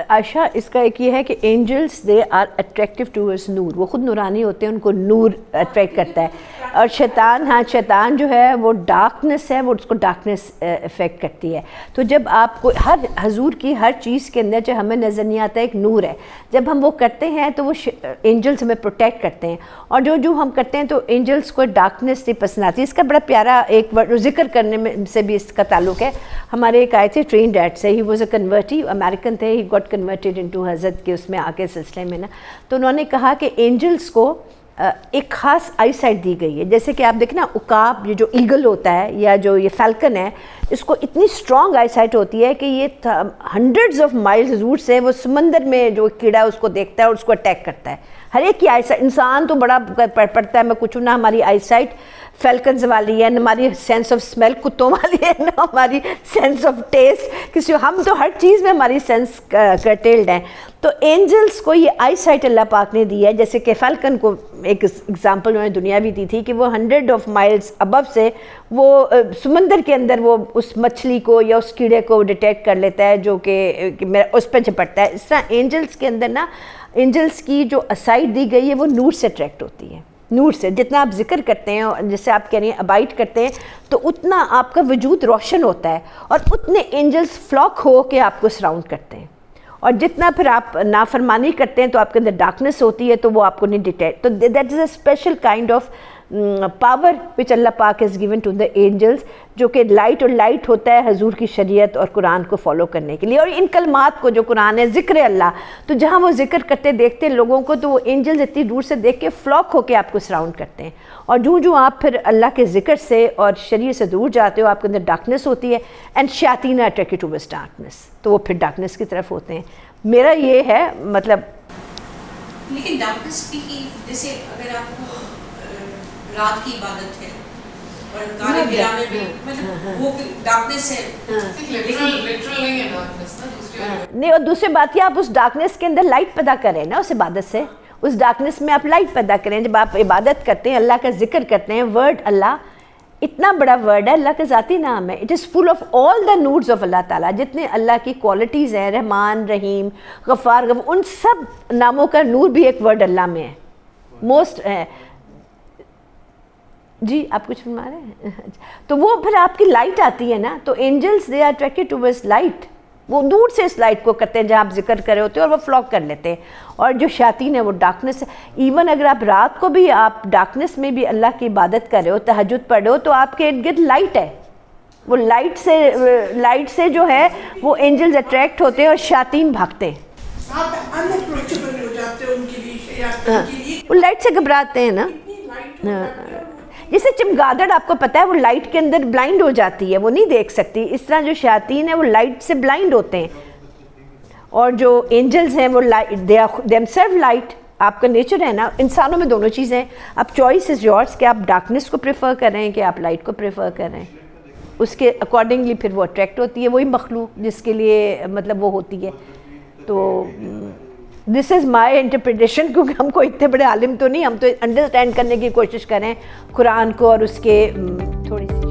A: عائشہ اس کا ایک یہ ہے کہ angels they are attractive towards نور, وہ خود نورانی ہوتے ہیں, ان کو نور اٹریکٹ کرتا ہے. اور شیطان, ہاں شیطان جو ہے وہ ڈارکنیس ہے, وہ اس کو ڈارکنیس افیکٹ کرتی ہے. تو جب آپ کو ہر حضور کی ہر چیز کے اندر جو ہمیں نظر نہیں آتا ایک نور ہے, جب ہم وہ کرتے ہیں تو وہ اینجلس ہمیں پروٹیکٹ کرتے ہیں. اور جو ہم کرتے ہیں تو اینجلس کو ڈارکنیس نہیں پسند آتی. اس کا بڑا پیارا ایک ذکر کرنے میں سے بھی اس کا تعلق ہے. ہمارے ایک آئے تھے ٹرین ڈیڈ سے, ہی واز اے کنورٹی, امریکن تھے, ہی گاٹ کنورٹیڈ انٹو حضرت کے اس میں آ کے سلسلے میں نا. تو انہوں نے کہا کہ اینجلس کو ایک خاص آئی سائٹ دی گئی ہے. جیسے کہ آپ دیکھیں نا عقاب, یہ جو ایگل ہوتا ہے یا جو یہ فیلکن ہے, اس کو اتنی اسٹرانگ آئی سائٹ ہوتی ہے کہ یہ ہنڈریڈز آف مائلز دور سے وہ سمندر میں جو کیڑا ہے اس کو دیکھتا ہے اور اس کو اٹیک کرتا ہے. ہر ایک کی آئی سائٹ, انسان تو بڑا پڑتا ہے, میں کچھ نہ ہماری آئی سائٹ فیلکنز والی ہے, نہ ہماری سینس آف اسمیل کتوں والی ہے, نہ ہماری سینس آف ٹیسٹ کسی, ہم تو ہر چیز میں ہماری سینس کرٹیلڈ ہیں. تو اینجلس کو یہ آئی سائٹ اللہ پاک نے دی ہے. جیسے کہ فیلکن کو ایک ایگزامپل انہوں نے دنیاوی دی تھی کہ وہ 100 آف مائلز ابو سے وہ سمندر کے اندر وہ اس مچھلی کو یا اس کیڑے کو ڈیٹیکٹ کر لیتا ہے جو کہ اس پہ جھپٹتا ہے. اس طرح اینجلس کے اندر نا, اینجلس کی جو اسائٹ دی گئی ہے وہ نور سے اٹریکٹ ہوتی ہے. نور سے جتنا آپ ذکر کرتے ہیں, جیسے آپ کہہ رہی ہیں ابائٹ کرتے ہیں, تو اتنا آپ کا وجود روشن ہوتا ہے اور اتنے اینجلس فلاک ہو کے آپ کو سراؤنڈ کرتے ہیں. اور جتنا پھر آپ نافرمانی کرتے ہیں تو آپ کے اندر ڈارکنیس ہوتی ہے, تو وہ آپ کو نہیں ڈیٹیکٹ. تو that is a special kind of power which اللہ پاک has given to the angels, جو کہ لائٹ اور لائٹ ہوتا ہے حضور کی شریعت اور قرآن کو فالو کرنے کے لیے. اور ان کلمات کو جو قرآن ہے ذکر اللہ, تو جہاں وہ ذکر کرتے دیکھتے ہیں لوگوں کو, تو وہ اینجلز اتنی دور سے دیکھ کے فلاک ہو کے آپ کو سراؤنڈ کرتے ہیں. اور جو آپ پھر اللہ کے ذکر سے اور شریعت سے دور جاتے ہو, آپ کے اندر ڈارکنیس ہوتی ہے, اینڈ شیاطین آر اٹریکٹڈ ٹوورڈز ڈارکنیس, تو وہ پھر ڈارکنیس کی طرف ہوتے ہیں. میرا یہ ہے مطلب.
B: لیکن ڈارکنیس بھی جیسے اگر آپ کو رات کی عبادت ہے اور گانے بلا میں بھی مطلب وہ ڈارکنیس ہے,
C: لٹرل نہیں ہے ڈارکنیس نا.
A: نہیں, اور دوسری بات یہ آپ اس ڈارکنیس کے اندر لائٹ پیدا کریں نا, اس عبادت سے اس ڈارکنیس میں آپ لائٹ پیدا کریں. جب آپ عبادت کرتے ہیں, اللہ کا ذکر کرتے ہیں, ورڈ اللہ اتنا بڑا ورڈ ہے, اللہ کا ذاتی نام ہے. It is full of all the نورز آف اللہ تعالیٰ, جتنے اللہ کی کوالٹیز ہیں, رحمان, رحیم, غفار, ان سب ناموں کا نور بھی ایک ورڈ اللہ میں ہے, موسٹ ہے. جی آپ کچھ فرما رہے ہیں. تو وہ پھر آپ کی لائٹ آتی ہے نا, تو angels they are attracted towards light, وہ دور سے اس لائٹ کو کرتے ہیں جہاں آپ ذکر کر رہے ہوتے ہیں, اور وہ فلاک کر لیتے ہیں. اور جو شیاطین ہے وہ ڈارکنیس ہے. ایون اگر آپ رات کو بھی آپ ڈارکنیس میں بھی اللہ کی عبادت کر رہے ہو, تہجد پڑھ رہے ہو, تو آپ کے ارد گرد لائٹ ہے, وہ لائٹ سے جو ہے وہ اینجلز اٹریکٹ ہوتے ہیں اور شیاطین بھاگتے ہیں. وہ لائٹ سے گھبراتے ہیں نا. جیسے چمگادڑ آپ کو پتہ ہے وہ لائٹ کے اندر بلائنڈ ہو جاتی ہے, وہ نہیں دیکھ سکتی. اس طرح جو شیاطین ہیں وہ لائٹ سے بلائنڈ ہوتے ہیں, اور جو اینجلز ہیں وہ دے آر دیم لائٹ. آپ کا نیچر ہے نا, انسانوں میں دونوں چیزیں ہیں. اب چوائس از یورس کہ آپ ڈارکنیس کو پریفر کر رہے ہیں کہ آپ لائٹ کو پریفر کر رہے ہیں. اس کے اکارڈنگلی پھر وہ اٹریکٹ ہوتی ہے, وہی مخلوق جس کے لیے مطلب وہ ہوتی ہے. تو دس از مائی انٹرپریٹیشن, کیونکہ ہم کو اتنے بڑے عالم تو نہیں, ہم تو انڈرسٹینڈ کرنے کی کوشش کریں قرآن کو اور اس کے تھوڑی سی